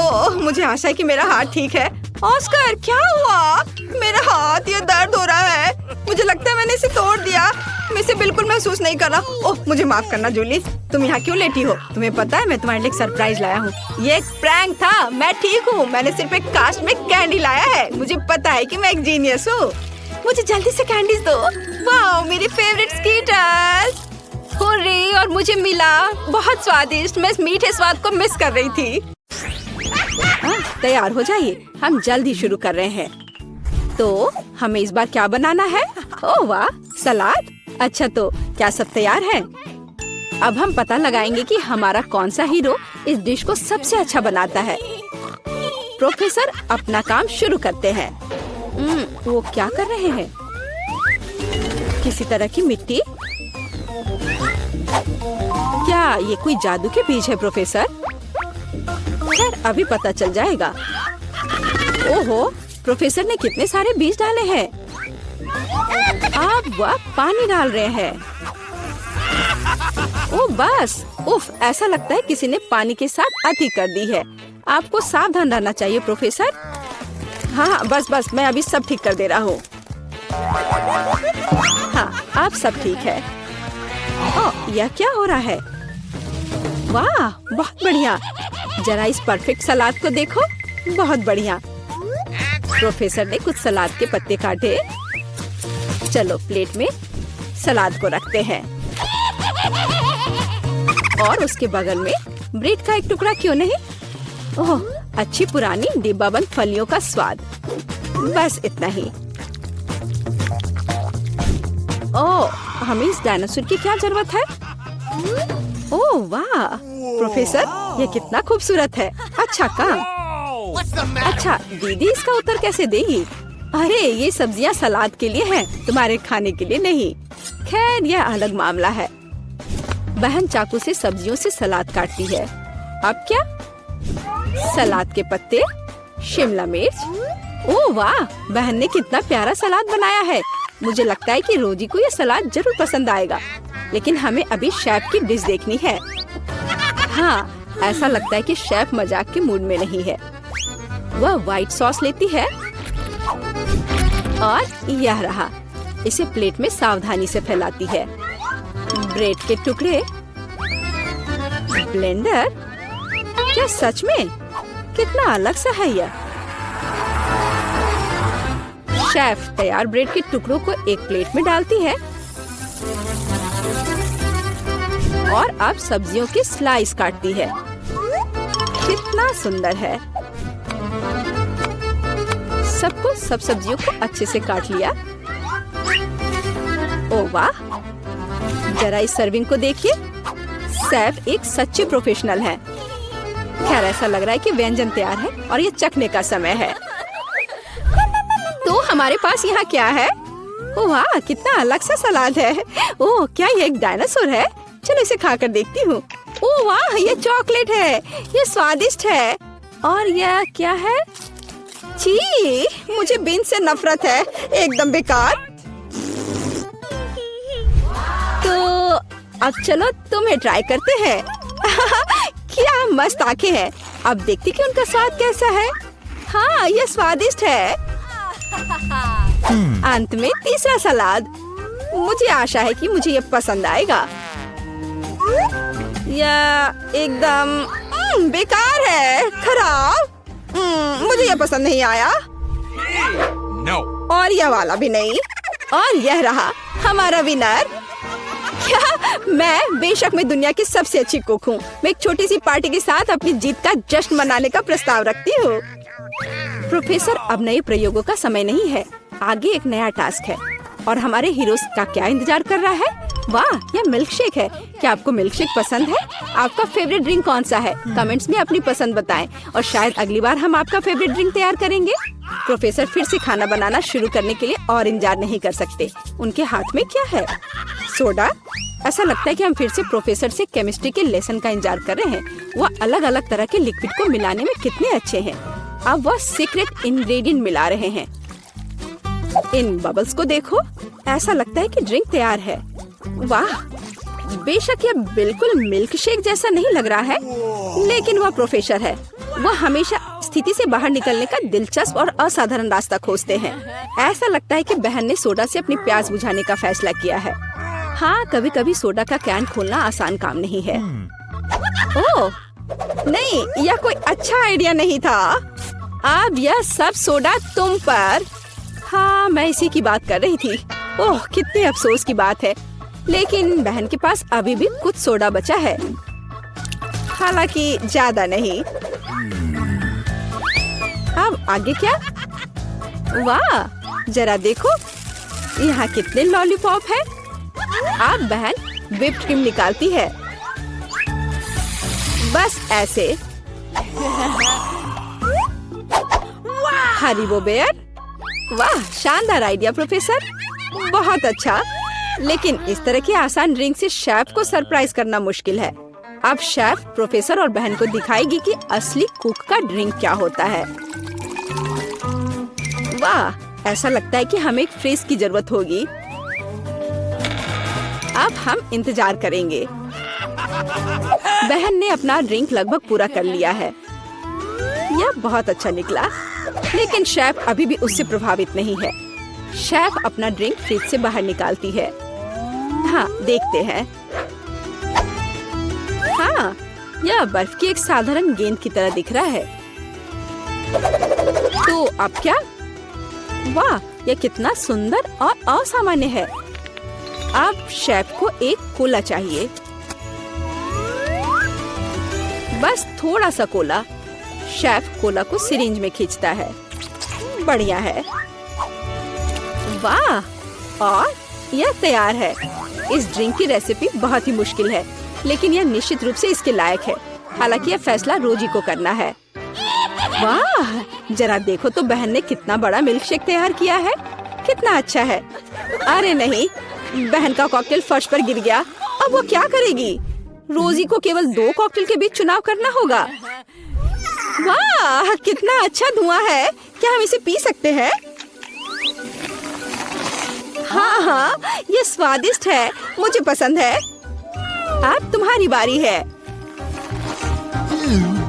A: ओह मुझे आशा है कि मेरा हाथ ठीक है। ऑस्कर क्या हुआ? मेरा हाथ, ये दर्द हो रहा है। मुझे लगता है मैंने इसे तोड़ दिया। मैं इसे बिल्कुल महसूस नहीं कर रहा। ओह मुझे माफ करना जूली। तुम यहाँ क्यों लेटी हो? तुम्हें पता है मैं तुम्हारे लिए एक सरप्राइज लाया हूँ। ये एक प्रैंक था। मैं ठीक हूँ। मैंने सिर्फ एक कास्ट में कैंडी लाया है। मुझे पता है कि मैं एक जीनियस हूँ। मुझे जल्दी से कैंडीज दो। वाह मेरी फेवरेट स्कीटर्स। हुर्रे, और मुझे मिला। बहुत स्वादिष्ट। मैं इस मीठे स्वाद को मिस कर रही थी। तैयार हो जाइए, हम जल्दी शुरू कर रहे हैं। तो हमें इस बार क्या बनाना है? ओह वाह, सलाद। अच्छा तो क्या सब तैयार है? अब हम पता लगाएंगे कि हमारा कौन सा हीरो इस डिश को सबसे अच्छा बनाता है। प्रोफेसर अपना काम शुरू करते हैं। वो क्या कर रहे हैं? किसी तरह की मिट्टी। क्या ये कोई जादू के बीज है प्रोफेसर? खैर अभी पता चल जाएगा। ओहो, प्रोफेसर ने कितने सारे बीज डाले हैं। अब वह पानी डाल रहे हैं। ओह बस, उफ, ऐसा लगता है किसी ने पानी के साथ अति कर दी है। आपको सावधान रहना चाहिए प्रोफेसर। हाँ बस बस, मैं अभी सब ठीक कर दे रहा हूँ। हाँ, अब सब ठीक है। ओह, यह क्या हो रहा है? वाह, बहुत बढ़िया। जरा इस परफेक्ट सलाद को देखो, बहुत बढ़िया। प्रोफेसर ने कुछ सलाद के पत्ते काटे। चलो प्लेट में सलाद को रखते हैं और उसके बगल में ब्रेड का एक टुकड़ा क्यों नहीं। ओह, अच्छी पुरानी डिब्बाबंद फलियों का स्वाद। बस इतना ही। ओह, हमें इस डायनासोर की क्या जरूरत है? ओह वाह प्रोफेसर, यह कितना खूबसूरत है। अच्छा काम। अच्छा, दीदी इसका उत्तर कैसे देगी? अरे ये सब्जियां सलाद के लिए हैं, तुम्हारे खाने के लिए नहीं। खैर यह अलग मामला है। बहन चाकू से सब्जियों से सलाद काटती है। अब क्या? सलाद के पत्ते, शिमला मिर्च। ओह वाह, बहन ने कितना प्यारा सलाद बनाया है। मुझे लगता है कि रोजी को यह सलाद जरूर पसंद आएगा। लेकिन हमें अभी शेफ की डिश देखनी है। हाँ, ऐसा लगता है कि शेफ मजाक के मूड में नहीं है। वह व्हाइट सॉस लेती है और यह रहा। इसे प्लेट में सावधानी से फैलाती है। ब्रेड के टुकड़े, ब्लेंडर। क्या सच में? कितना अलग सा है यह। शेफ तैयार ब्रेड के टुकड़ों को एक प्लेट में डालती है और अब सब्जियों की स्लाइस काटती है। कितना सुंदर है। सब सब्जियों को अच्छे से काट लिया। ओह वाह, जरा इस सर्विंग को देखिए। शेफ एक सच्चे प्रोफेशनल है। खैर ऐसा लग रहा है कि व्यंजन तैयार है और ये चखने का समय है। तो हमारे पास यहाँ क्या है? ओह वाह, कितना अलग सा सलाद है। ओह, क्या ये एक डायनासोर है? चलो इसे खाकर देखती हूँ। ओह वाह, ये चॉकलेट है। ये स्वादिष्ट है। और यह क्या है? छी, मुझे बीन्स से नफरत है। एकदम बेकार। तो अब चलो तुम्हें ट्राई करते हैं। क्या मस्त आंखें हैं। अब देखती कि उनका स्वाद कैसा है। हाँ, ये स्वादिष्ट है। अंत में तीसरा सलाद। मुझे आशा है कि मुझे ये पसंद आएगा। यह एकदम बेकार है, खराब। मुझे ये पसंद नहीं आया।
B: No.
A: और यह वाला भी नहीं। और यह रहा हमारा विनर। क्या? मैं बेशक मैं दुनिया की सबसे अच्छी कुक हूँ। मैं एक छोटी सी पार्टी के साथ अपनी जीत का जश्न मनाने का प्रस्ताव रखती हूँ। प्रोफेसर, अब नए प्रयोगों का समय नहीं है। आगे एक नया टास्क है और हमारे हीरोज का क्या इंतजार कर रहा है? वाह, यह मिल्क शेक है। क्या आपको मिल्क शेक पसंद है? आपका फेवरेट ड्रिंक कौन सा है? कमेंट्स में अपनी पसंद बताएं और शायद अगली बार हम आपका फेवरेट ड्रिंक तैयार करेंगे। प्रोफेसर फिर से खाना बनाना शुरू करने के लिए और इंतजार नहीं कर सकते। उनके हाथ में क्या है? सोडा। ऐसा लगता है कि हम फिर से प्रोफेसर से केमिस्ट्री के लेसन का इंतजार कर रहे हैं। वह अलग अलग तरह के लिक्विड को मिलाने में कितने अच्छे हैं। अब वह सीक्रेट इंग्रेडिएंट मिला रहे हैं। इन बबल्स को देखो। ऐसा लगता है कि ड्रिंक तैयार है। वाह, बेशक यह बिल्कुल मिल्क शेक जैसा नहीं लग रहा है, लेकिन वह प्रोफेसर है। वह हमेशा स्थिति से बाहर निकलने का दिलचस्प और असाधारण रास्ता खोजते हैं। ऐसा लगता है कि बहन ने सोडा से अपनी प्यास बुझाने का फैसला किया है। हाँ, कभी कभी सोडा का कैन खोलना आसान काम नहीं है। ओह नहीं, यह कोई अच्छा आइडिया नहीं था। अब यह सब सोडा तुम पर। हाँ, मैं इसी की बात कर रही थी। ओह, कितने अफसोस की बात है। लेकिन बहन के पास अभी भी कुछ सोडा बचा है, हालांकि ज्यादा नहीं। अब आगे क्या? वाह, जरा देखो यहाँ कितने लॉलीपॉप है। अब बहन व्हिप्ड क्रीम निकालती है। बस ऐसे। Haribo bear. वाह, शानदार आइडिया प्रोफेसर, बहुत अच्छा। लेकिन इस तरह की आसान ड्रिंक से शेफ को सरप्राइज करना मुश्किल है। अब शेफ प्रोफेसर और बहन को दिखाएगी कि असली कुक का ड्रिंक क्या होता है। वाह, ऐसा लगता है कि हमें एक फ्रीज की जरूरत होगी। अब हम इंतजार करेंगे। बहन ने अपना ड्रिंक लगभग पूरा कर लिया है। यह बहुत अच्छा निकला, लेकिन शेफ अभी भी उससे प्रभावित नहीं है। शेफ अपना ड्रिंक फ्रिज से बाहर निकालती है। हाँ, देखते हैं। हाँ, यह बर्फ की एक साधारण गेंद की तरह दिख रहा है। तो अब क्या? वाह, यह कितना सुंदर और असामान्य है। अब शेफ को एक कोला चाहिए, बस थोड़ा सा कोला। शेफ कोला को सिरिंज में खींचता है। बढ़िया है। वाह, और यह तैयार है। इस ड्रिंक की रेसिपी बहुत ही मुश्किल है, लेकिन यह निश्चित रूप से इसके लायक है। हालांकि यह फैसला रोजी को करना है। वाह, जरा देखो तो बहन ने कितना बड़ा मिल्क शेक तैयार किया है। कितना अच्छा है। अरे नहीं, बहन का कॉकटेल फर्श पर गिर गया। अब वो क्या करेगी? रोजी को केवल 2 कॉकटेल के बीच चुनाव करना होगा। वाह, कितना अच्छा धुआं है। क्या हम इसे पी सकते हैं? हाँ, ये स्वादिष्ट है, मुझे पसंद है। अब तुम्हारी बारी है।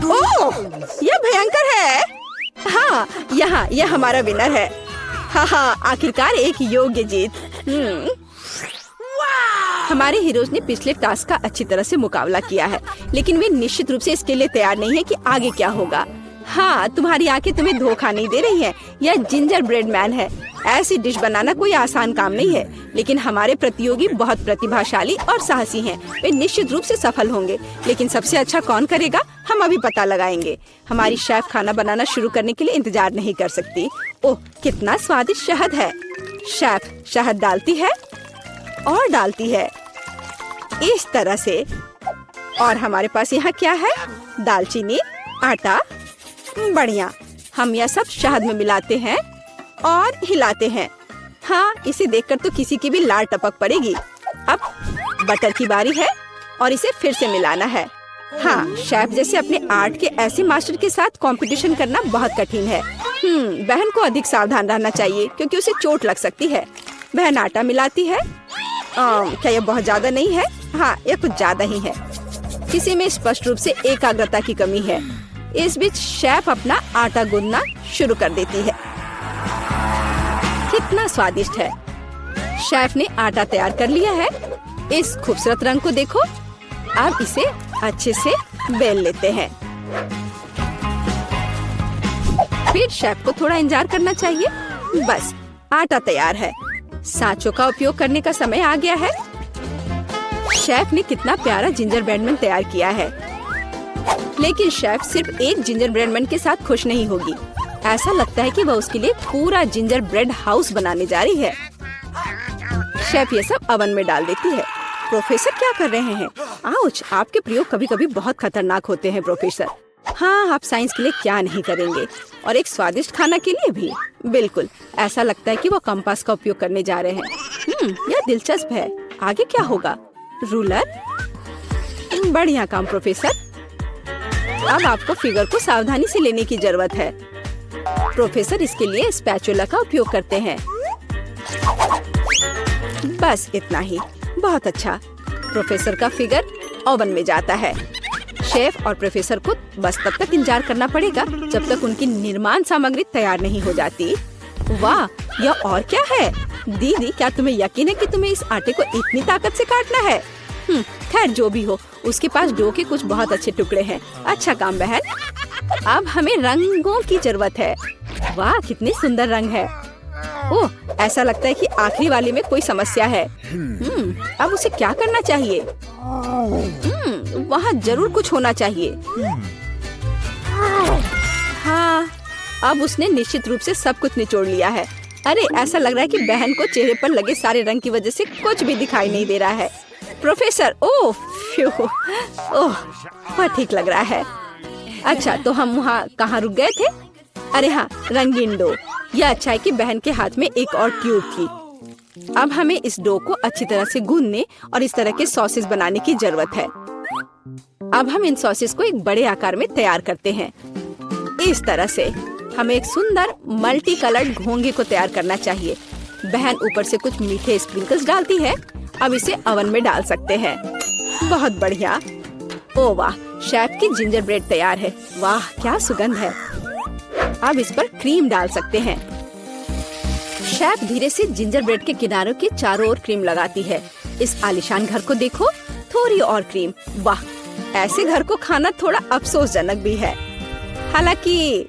A: ओह, यह भयंकर है। हाँ, यह हमारा विनर है। हाँ, आखिरकार एक योग्य जीत। हमारे हीरोज ने पिछले टास्क का अच्छी तरह से मुकाबला किया है, लेकिन वे निश्चित रूप से इसके लिए तैयार नहीं है कि आगे क्या होगा। हाँ, तुम्हारी आंखें तुम्हें धोखा नहीं दे रही हैं। यह जिंजर ब्रेड मैन है। ऐसी डिश बनाना कोई आसान काम नहीं है, लेकिन हमारे प्रतियोगी बहुत प्रतिभाशाली और साहसी हैं। वे निश्चित रूप से सफल होंगे, लेकिन सबसे अच्छा कौन करेगा, हम अभी पता लगाएंगे। हमारी शेफ खाना बनाना शुरू करने के लिए इंतजार नहीं कर सकती। ओह, कितना स्वादिष्ट शहद है। शेफ शहद डालती है और डालती है इस तरह से। और हमारे पास यहाँ क्या है? दालचीनी, आटा। बढ़िया, हम यह सब शहद में मिलाते हैं और हिलाते हैं। हाँ, इसे देखकर तो किसी की भी लार टपक पड़ेगी। अब बटर की बारी है और इसे फिर से मिलाना है। हाँ, शेफ जैसे अपने आर्ट के ऐसे मास्टर के साथ कंपटीशन करना बहुत कठिन है। बहन को अधिक सावधान रहना चाहिए क्योंकि उसे चोट लग सकती है। बहन आटा मिलाती है। क्या यह बहुत ज्यादा नहीं है? हाँ, यह कुछ ज्यादा ही है। किसी में स्पष्ट रूप से एकाग्रता की कमी है। इस बीच शेफ अपना आटा गूंदना शुरू कर देती है। कितना स्वादिष्ट है। शेफ ने आटा तैयार कर लिया है। इस खूबसूरत रंग को देखो। अब इसे अच्छे से बेल लेते हैं। फिर शेफ को थोड़ा इंतजार करना चाहिए। बस, आटा तैयार है। सांचों का उपयोग करने का समय आ गया है। शेफ ने कितना प्यारा जिंजर ब्रेड मैन तैयार किया है, लेकिन शेफ सिर्फ एक जिंजर ब्रेड मैन के साथ खुश नहीं होगी। ऐसा लगता है कि वह उसके लिए पूरा जिंजर ब्रेड हाउस बनाने जा रही है। शेफ ये सब ओवन में डाल देती है। प्रोफेसर क्या कर रहे हैं? आउच, आपके प्रयोग कभी कभी बहुत खतरनाक होते हैं प्रोफेसर। हाँ, आप साइंस के लिए क्या नहीं करेंगे, और एक स्वादिष्ट खाना के लिए भी। बिल्कुल, ऐसा लगता है कि वो कंपास का उपयोग करने जा रहे हैं। यह दिलचस्प है। आगे क्या होगा? रूलर। बढ़िया काम प्रोफेसर। अब आपको फिगर को सावधानी से लेने की जरूरत है। प्रोफेसर इसके लिए स्पैचुला का उपयोग करते हैं। बस इतना ही। बहुत अच्छा। प्रोफेसर का फिगर ओवन में जाता है। शेफ और प्रोफेसर को बस तब तक इंतजार करना पड़ेगा जब तक उनकी निर्माण सामग्री तैयार नहीं हो जाती। वाह, यह और क्या है? दीदी, क्या तुम्हें यकीन है कि तुम्हें इस आटे को इतनी ताकत से काटना है? खैर, जो भी हो, उसके पास डो के कुछ बहुत अच्छे टुकड़े हैं। अच्छा काम बहन। अब हमें रंगों की जरूरत है। वाह, कितनी सुंदर रंग है। ओह, ऐसा लगता है कि आखिरी वाले में कोई समस्या है। अब उसे क्या करना चाहिए? वहाँ जरूर कुछ होना चाहिए। हाँ, अब उसने निश्चित रूप से सब कुछ निचोड़ लिया है। अरे, ऐसा लग रहा है कि बहन को चेहरे पर लगे सारे रंग की वजह से कुछ भी दिखाई नहीं दे रहा है। प्रोफेसर, ओह, वह ठीक लग रहा है। अच्छा, तो हम वहाँ कहाँ रुक गए थे? अरे हाँ, रंगीन डो। यह अच्छा है कि बहन के हाथ में एक और ट्यूब थी। अब हमें इस डो को अच्छी तरह से गूंदने और इस तरह के सॉसेस बनाने की जरूरत है। अब हम इन सॉसेस को एक बड़े आकार में तैयार करते हैं। इस तरह से हमें एक सुंदर मल्टी कलर्ड घोंगे को तैयार करना चाहिए। बहन ऊपर से कुछ मीठे स्प्रिंकल्स डालती है। अब इसे ओवन में डाल सकते हैं। बहुत बढ़िया। ओ वाह, शेफ की जिंजर ब्रेड तैयार है। वाह क्या सुगंध है। अब इस पर क्रीम डाल सकते हैं। शेफ धीरे से जिंजर ब्रेड के किनारों के चारों ओर क्रीम लगाती है। इस आलीशान घर को देखो, थोड़ी और क्रीम। वाह, ऐसे घर को खाना थोड़ा अफसोसजनक भी है। हालांकि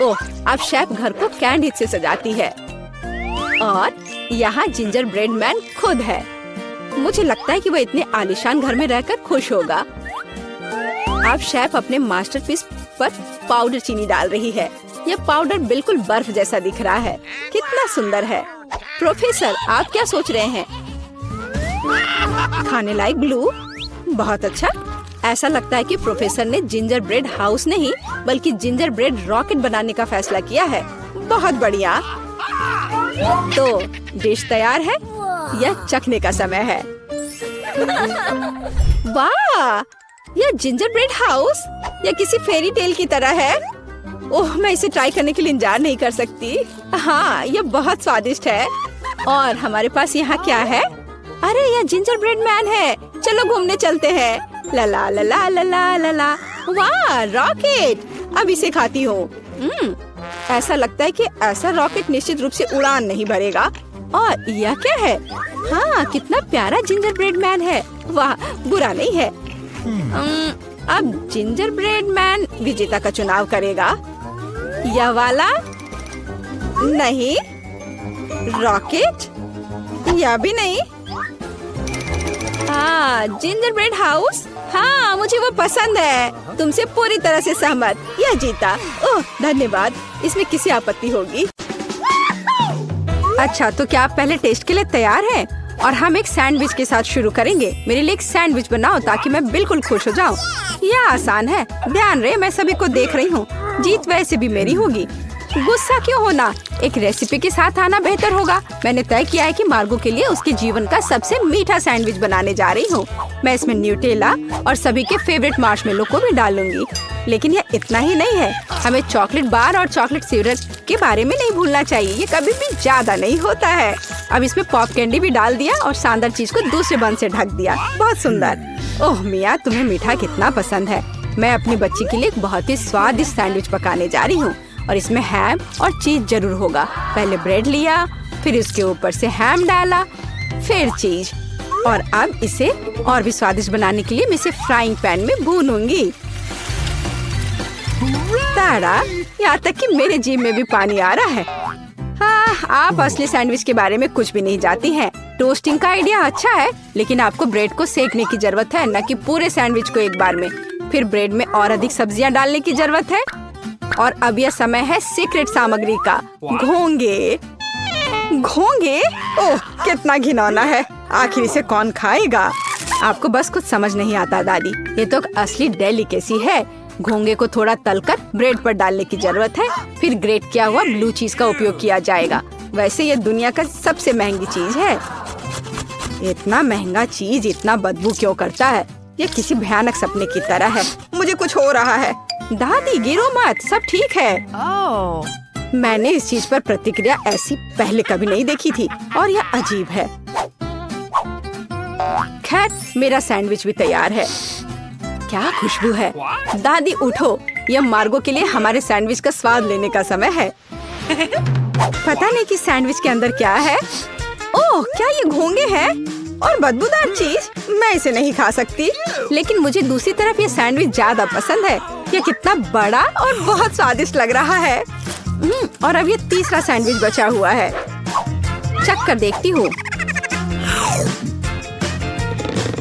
A: ओह, अब शेफ घर को कैंडी से सजाती है और यहाँ जिंजर ब्रेड मैन खुद है। मुझे लगता है कि वह इतने आलीशान घर में रहकर खुश होगा। अब शेफ अपने मास्टरपीस पर पाउडर चीनी डाल रही है। यह पाउडर बिल्कुल बर्फ जैसा दिख रहा है। कितना सुंदर है। प्रोफेसर, आप क्या सोच रहे हैं? खाने लायक ग्लू? बहुत अच्छा। ऐसा लगता है कि प्रोफेसर ने जिंजर ब्रेड हाउस नहीं बल्कि जिंजर ब्रेड रॉकेट बनाने का फैसला किया है। बहुत बढ़िया। तो डिश तैयार है। यह चखने का समय है। वाह, यह जिंजर ब्रेड हाउस या किसी फेरी टेल की तरह है। ओह, मैं इसे ट्राई करने के लिए इंतजार नहीं कर सकती। हाँ, यह बहुत स्वादिष्ट है। और हमारे पास यहाँ क्या है? अरे, यह जिंजर ब्रेड मैन है। चलो घूमने चलते हैं। ला ला ला ला ला ला ला ला। वाह, रॉकेट। अब इसे खाती हूँ। ऐसा लगता है कि ऐसा रॉकेट निश्चित रूप से उड़ान नहीं भरेगा। और यह क्या है? हाँ, कितना प्यारा जिंजर ब्रेड मैन है। वाह, बुरा नहीं है। अब जिंजर ब्रेड मैन विजेता का चुनाव करेगा। यह वाला नहीं, रॉकेट यह भी नहीं। हाँ, जिंजर ब्रेड हाउस। हाँ, मुझे वो पसंद है। तुमसे पूरी तरह से सहमत। यह जीता। ओह, धन्यवाद। इसमें किसी आपत्ति होगी? अच्छा, तो क्या आप पहले टेस्ट के लिए तैयार हैं? और हम एक सैंडविच के साथ शुरू करेंगे। मेरे लिए एक सैंडविच बनाओ ताकि मैं बिल्कुल खुश हो जाऊं। यह आसान है। ध्यान रहे, मैं सभी को देख रही हूँ। जीत वैसे भी मेरी होगी। गुस्सा क्यों होना? एक रेसिपी के साथ आना बेहतर होगा। मैंने तय किया है कि मार्गो के लिए उसके जीवन का सबसे मीठा सैंडविच बनाने जा रही हूँ। मैं इसमें न्यूटेला और सभी के फेवरेट मार्शमेलो को भी डालूंगी। लेकिन यह इतना ही नहीं है। हमें चॉकलेट बार और चॉकलेट सिरप के बारे में नहीं भूलना चाहिए। ये कभी भी ज्यादा नहीं होता है। अब इसमें पॉप कैंडी भी डाल दिया और शानदार चीज को दूसरे बन से ढक दिया। बहुत सुंदर। ओह मिया, तुम्हें मीठा कितना पसंद है। मैं अपनी बच्ची के लिए एक बहुत ही स्वादिष्ट सैंडविच पकाने जा रही हूँ और इसमें हैम और चीज जरूर होगा। पहले ब्रेड लिया, फिर उसके ऊपर से हैम डाला, फिर चीज। और अब इसे और भी स्वादिष्ट बनाने के लिए मैं इसे फ्राइंग पैन में भूनूंगी। ताड़ा, यहाँ तक कि मेरे जीभ में भी पानी आ रहा है। हाँ, आप असली सैंडविच के बारे में कुछ भी नहीं जानती हैं। टोस्टिंग का आइडिया अच्छा है, लेकिन आपको ब्रेड को सेकने की जरूरत है, न कि पूरे सैंडविच को एक बार में। फिर ब्रेड में और अधिक सब्जियां डालने की जरूरत है। और अब यह समय है सीक्रेट सामग्री का, घोंगे। घोंगे? ओह, कितना घिनौना है। आखिर इसे कौन खाएगा? आपको बस कुछ समझ नहीं आता दादी। ये तो असली डेलिकेसी है। घोंगे को थोड़ा तलकर ब्रेड पर डालने की जरूरत है। फिर ग्रेट किया हुआ ब्लू चीज का उपयोग किया जाएगा। वैसे ये दुनिया का सबसे महंगी चीज है। इतना महंगा चीज इतना बदबू क्यों करता है? ये किसी भयानक सपने की तरह है। मुझे कुछ हो रहा है। दादी, गिरो मत, सब ठीक है। मैंने इस चीज पर प्रतिक्रिया ऐसी पहले कभी नहीं देखी थी और यह अजीब है। खैर, मेरा सैंडविच भी तैयार है। क्या खुशबू है। दादी उठो, यह मार्गो के लिए हमारे सैंडविच का स्वाद लेने का समय है। पता नहीं कि सैंडविच के अंदर क्या है। ओह, क्या ये घोंगे हैं और बदबूदार चीज? मैं इसे नहीं खा सकती। लेकिन मुझे दूसरी तरफ ये सैंडविच ज्यादा पसंद है। यह कितना बड़ा और बहुत स्वादिष्ट लग रहा है। और अब ये तीसरा सैंडविच बचा हुआ है। चख कर देखती हूँ।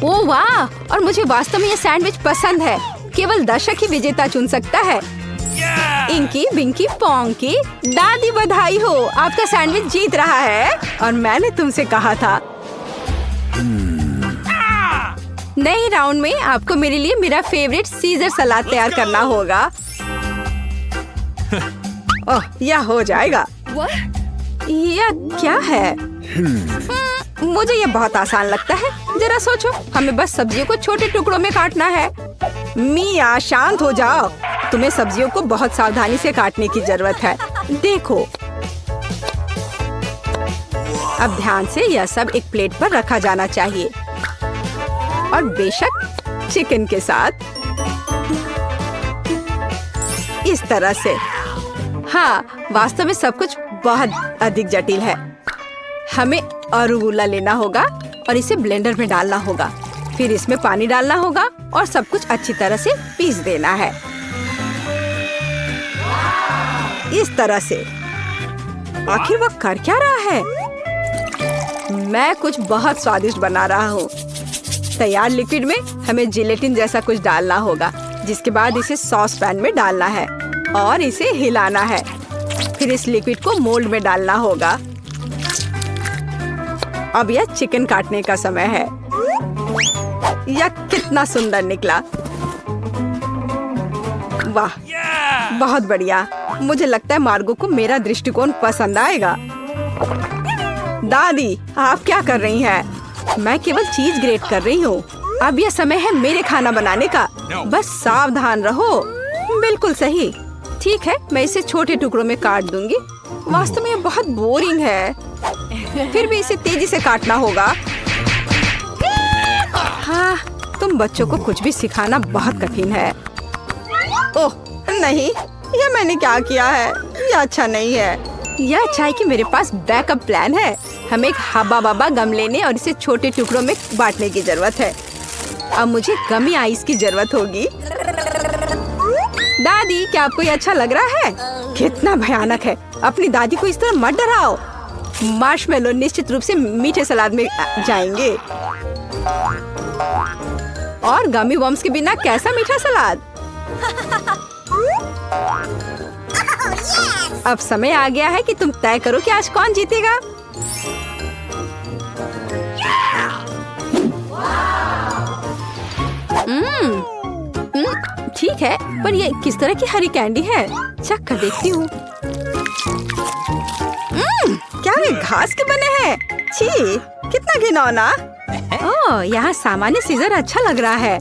A: ओह वाह, और मुझे वास्तव में ये सैंडविच पसंद है। केवल दर्शक ही विजेता चुन सकता है। इंकी बिंकी पोंकी, दादी बधाई हो, आपका सैंडविच जीत रहा है। और मैंने तुमसे कहा था। नए राउंड में आपको मेरे लिए मेरा फेवरेट सीजर सलाद तैयार करना होगा। ओह, यह हो जाएगा। यह क्या है? मुझे यह बहुत आसान लगता है। जरा सोचो, हमें बस सब्जियों को छोटे टुकड़ों में काटना है। मिया, शांत हो जाओ। तुम्हें सब्जियों को बहुत सावधानी से काटने की जरूरत है। देखो, अब ध्यान से यह सब एक प्लेट पर रखा जाना चाहिए और बेशक चिकन के साथ इस तरह से। हाँ, वास्तव में सब कुछ बहुत अधिक जटिल है। हमें अरुगुला लेना होगा और इसे ब्लेंडर में डालना होगा। फिर इसमें पानी डालना होगा और सब कुछ अच्छी तरह से पीस देना है, इस तरह से। आखिर वह कर क्या रहा है? मैं कुछ बहुत स्वादिष्ट बना रहा हूँ। तैयार लिक्विड में हमें जिलेटिन जैसा कुछ डालना होगा, जिसके बाद इसे सॉस पैन में डालना है और इसे हिलाना है। फिर इस लिक्विड को मोल्ड में डालना होगा। अब यह चिकन काटने का समय है। यह कितना सुंदर निकला! वाह, बहुत बढ़िया। मुझे लगता है मार्गो को मेरा दृष्टिकोण पसंद आएगा। दादी, आप क्या कर रही हैं? मैं केवल चीज ग्रेट कर रही हूँ। अब यह समय है मेरे खाना बनाने का। बस सावधान रहो। बिल्कुल सही। ठीक है, मैं इसे छोटे टुकड़ों में काट दूंगी। वास्तव में यह बहुत बोरिंग है। फिर भी इसे तेजी से काटना होगा। हाँ, तुम बच्चों को कुछ भी सिखाना बहुत कठिन है। ओह नहीं, यह मैंने क्या किया है? यह अच्छा नहीं है। यह अच्छा है कि मेरे पास बैकअप प्लान है। हमें एक हब्बा बब्बा गम लेने और इसे छोटे टुकड़ों में बांटने की जरूरत है। अब मुझे गमी आइस की जरूरत होगी। दादी, क्या आपको ये अच्छा लग रहा है? कितना भयानक है। अपनी दादी को इस तरह मत डराओ। मार्शमेलो निश्चित रूप से मीठे सलाद में जाएंगे। और गमी बॉम्ब्स के बिना कैसा मीठा सलाद? अब समय आ गया है कि तुम तय करो कि आज कौन जीतेगा। ठीक है, पर ये किस तरह की हरी कैंडी है? चख कर देखती हूँ। क्या वे घास के बने हैं? छी, कितना घिनौना। ओह, यहाँ सामान्य सीजर अच्छा लग रहा है।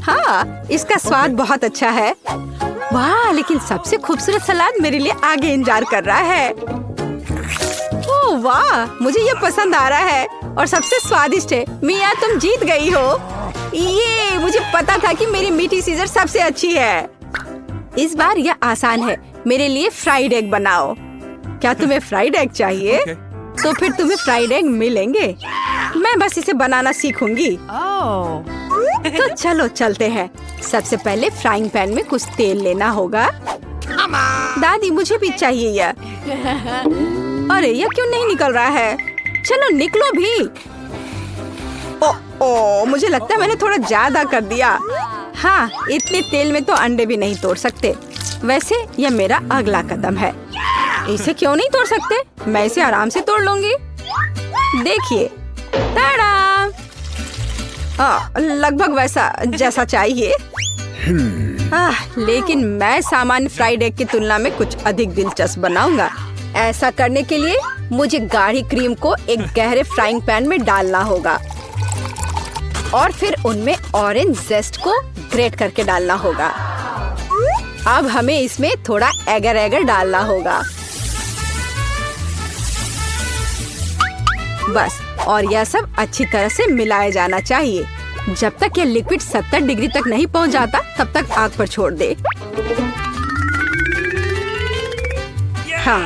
A: हाँ, इसका स्वाद बहुत अच्छा है। वाह, लेकिन सबसे खूबसूरत सलाद मेरे लिए आगे इंतजार कर रहा है। ओह वाह, मुझे ये पसंद आ रहा है और सबसे स्वादिष्ट है। मिया, तुम जीत गई हो। ये मुझे पता था कि मेरी मीठी सीजर सबसे अच्छी है। इस बार यह आसान है। मेरे लिए फ्राइड एग बनाओ। क्या तुम्हें फ्राइड एग चाहिए? तो फिर तुम्हें फ्राइड एग मिलेंगे। मैं बस इसे बनाना सीखूंगी। तो चलो चलते हैं। सबसे पहले फ्राइंग पैन में कुछ तेल लेना होगा। दादी, मुझे भी चाहिए यह। अरे, यह क्यों नहीं निकल रहा है? चलो निकलो भी। ओ, मुझे लगता है मैंने थोड़ा ज्यादा कर दिया। हाँ, इतने तेल में तो अंडे भी नहीं तोड़ सकते। वैसे यह मेरा अगला कदम है। इसे क्यों नहीं तोड़ सकते? मैं इसे आराम से तोड़ लूंगी। देखिए, ताड़ा! लगभग वैसा जैसा चाहिए। लेकिन मैं सामान्य फ्राइड एग की तुलना में कुछ अधिक दिलचस्प बनाऊंगा। ऐसा करने के लिए मुझे गाढ़ी क्रीम को एक गहरे फ्राइंग पैन में डालना होगा और फिर उनमें ऑरेंज जेस्ट को ग्रेट करके डालना होगा। अब हमें इसमें थोड़ा एगर एगर डालना होगा। बस, और यह सब अच्छी तरह से मिलाया जाना चाहिए। जब तक यह लिक्विड 70 डिग्री तक नहीं पहुंच जाता, तब तक आग पर छोड़ दे। हाँ,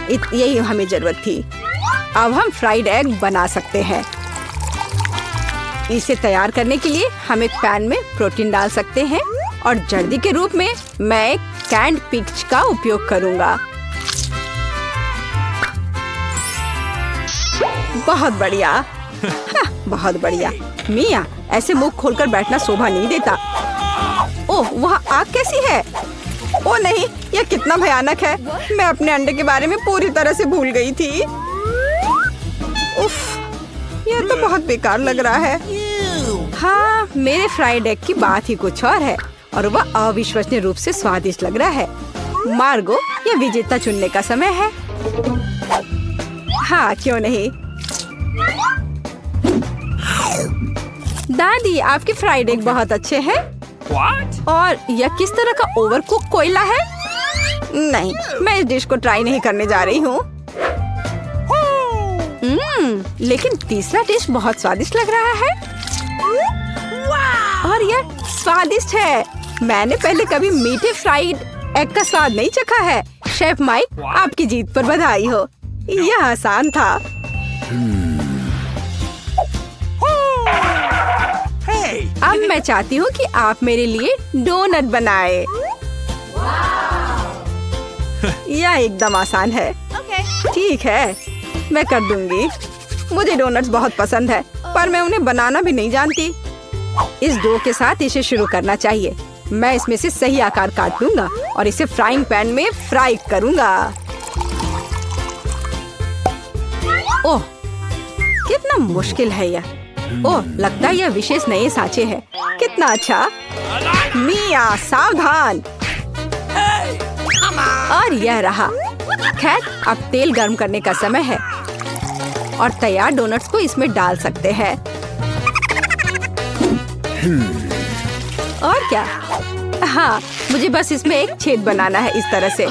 A: यही हमें जरूरत थी। अब हम फ्राइड एग बना सकते हैं। इसे तैयार करने के लिए हम एक पैन में प्रोटीन डाल सकते हैं और जर्दी के रूप में मैं एक कैंड पिच का उपयोग करूंगा। बहुत बढ़िया। हाँ, बहुत बढ़िया। मिया, ऐसे मुंह खोलकर बैठना शोभा नहीं देता। ओह, वहाँ आग कैसी है? ओह नहीं, यह कितना भयानक है। मैं अपने अंडे के बारे में पूरी तरह से भूल गई थी। उफ, यह तो बहुत बेकार लग रहा है। हाँ, मेरे फ्राइड एग की बात ही कुछ और है और वह अविश्वसनीय रूप से स्वादिष्ट लग रहा है। मार्गो, यह विजेता चुनने का समय है। हाँ, क्यों नहीं। दादी, आपके फ्राइड एग बहुत अच्छे हैं।
B: What?
A: और यह किस तरह का ओवरकुक कोयला है? नहीं, मैं इस डिश को ट्राई नहीं करने जा रही हूँ। लेकिन तीसरा डिश बहुत स्वादिष्ट लग रहा है। और यह स्वादिष्ट है। मैंने पहले कभी मीठे फ्राइड एग का स्वाद नहीं चखा है। शेफ माइक, आपकी जीत पर बधाई हो। यह आसान था।
B: Hey!
A: अब मैं चाहती हूँ कि आप मेरे लिए डोनट बनाए। यह एकदम आसान है। ठीक है, मैं कर दूंगी। मुझे डोनट्स बहुत पसंद है, पर मैं उन्हें बनाना भी नहीं जानती। इस डो के साथ इसे शुरू करना चाहिए। मैं इसमें से सही आकार काट लूंगा और इसे फ्राइंग पैन में फ्राई करूंगा। ओह, कितना मुश्किल है यह। ओह, लगता है यह विशेष नए सांचे हैं। कितना अच्छा। मिया, सावधान। और यह रहा। खैर, अब तेल गर्म करने का समय है और तैयार डोनट्स को इसमें डाल सकते हैं। और क्या? हाँ, मुझे बस इसमें एक छेद बनाना है इस तरह से।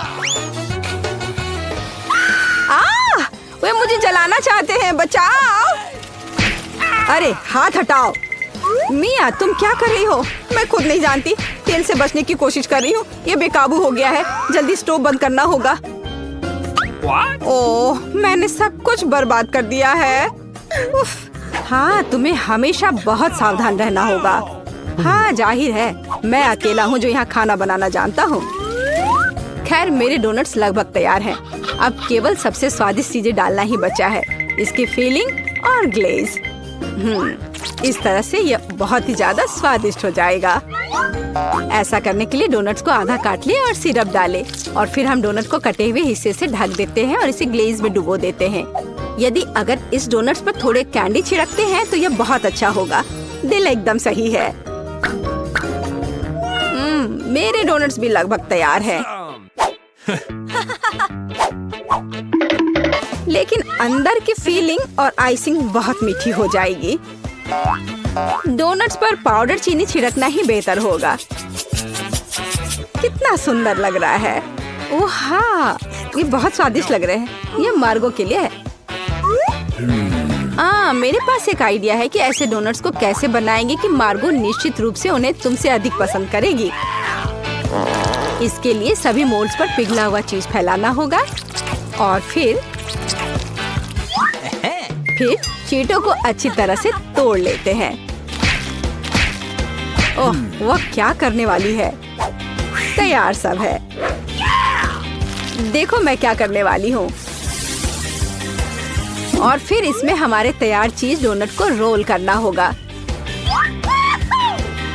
A: वे मुझे जलाना चाहते हैं, बचाओ! अरे हाथ हटाओ। मिया, तुम क्या कर रही हो? मैं खुद नहीं जानती। तेल से बचने की कोशिश कर रही हूँ। ये बेकाबू हो गया है। जल्दी स्टोव बंद करना होगा।
B: What?
A: ओह, मैंने सब कुछ बर्बाद कर दिया है। उफ, हाँ, तुम्हें हमेशा बहुत सावधान रहना होगा। हाँ, जाहिर है, मैं अकेला हूँ जो यहाँ खाना बनाना जानता हूँ। खैर, मेरे डोनट्स लगभग तैयार हैं। अब केवल सबसे स्वादिष्ट चीजें डालना ही बचा है। इसकी फीलिंग और ग्लेज। इस तरह से यह बहुत ही ज्यादा स्वादिष्ट हो जाएगा। ऐसा करने के लिए डोनट्स को आधा काट ले और सिरप डालें और फिर हम डोनट को कटे हुए हिस्से से ढक देते हैं और इसे ग्लेज में डुबो देते हैं। यदि अगर इस डोनट्स पर थोड़े कैंडी छिड़कते हैं तो यह बहुत अच्छा होगा। दिल एकदम सही है। मेरे डोनट्स भी लगभग तैयार हैं। लेकिन अंदर की फीलिंग और आइसिंग बहुत मीठी हो जाएगी। डोनट्स पर पाउडर चीनी छिड़कना ही बेहतर होगा। कितना सुंदर लग रहा है। ओह हाँ, ये बहुत स्वादिष्ट लग रहे हैं। ये मार्गो के लिए है। मेरे पास एक आइडिया है कि ऐसे डोनट्स को कैसे बनाएंगे कि मार्गो निश्चित रूप से उन्हें तुमसे अधिक पसंद करेगी। इसके लिए सभी मोल्ड्स पर पिघला हुआ चीज फैलाना होगा और फिर चीटों को अच्छी तरह से तोड़ लेते हैं। ओह, वह क्या करने वाली है। तैयार सब है। देखो मैं क्या करने वाली हूँ। और फिर इसमें हमारे तैयार चीज डोनट को रोल करना होगा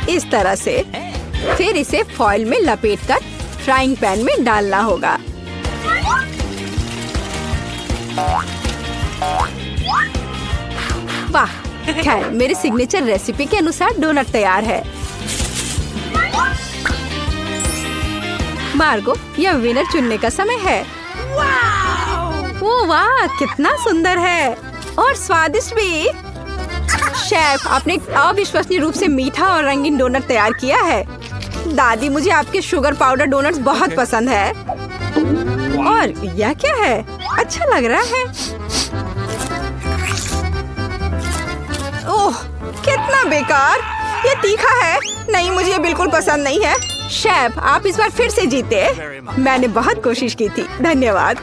A: इस तरह से। फिर इसे फॉइल में लपेटकर फ्राइंग पैन में डालना होगा। वाह, खैर मेरे सिग्नेचर रेसिपी के अनुसार डोनट तैयार है। मार्गो, यह विनर चुनने का समय है। ओह वाह, कितना सुंदर है और स्वादिष्ट भी। शेफ, आपने अविश्वसनीय रूप से मीठा और रंगीन डोनट तैयार किया है। दादी, मुझे आपके शुगर पाउडर डोनट्स बहुत पसंद है। और यह क्या है? अच्छा लग रहा है। ओह, कितना बेकार। ये तीखा है। नहीं, मुझे ये बिल्कुल पसंद नहीं है। शेफ, आप इस बार फिर से जीते। मैंने बहुत कोशिश की थी। धन्यवाद।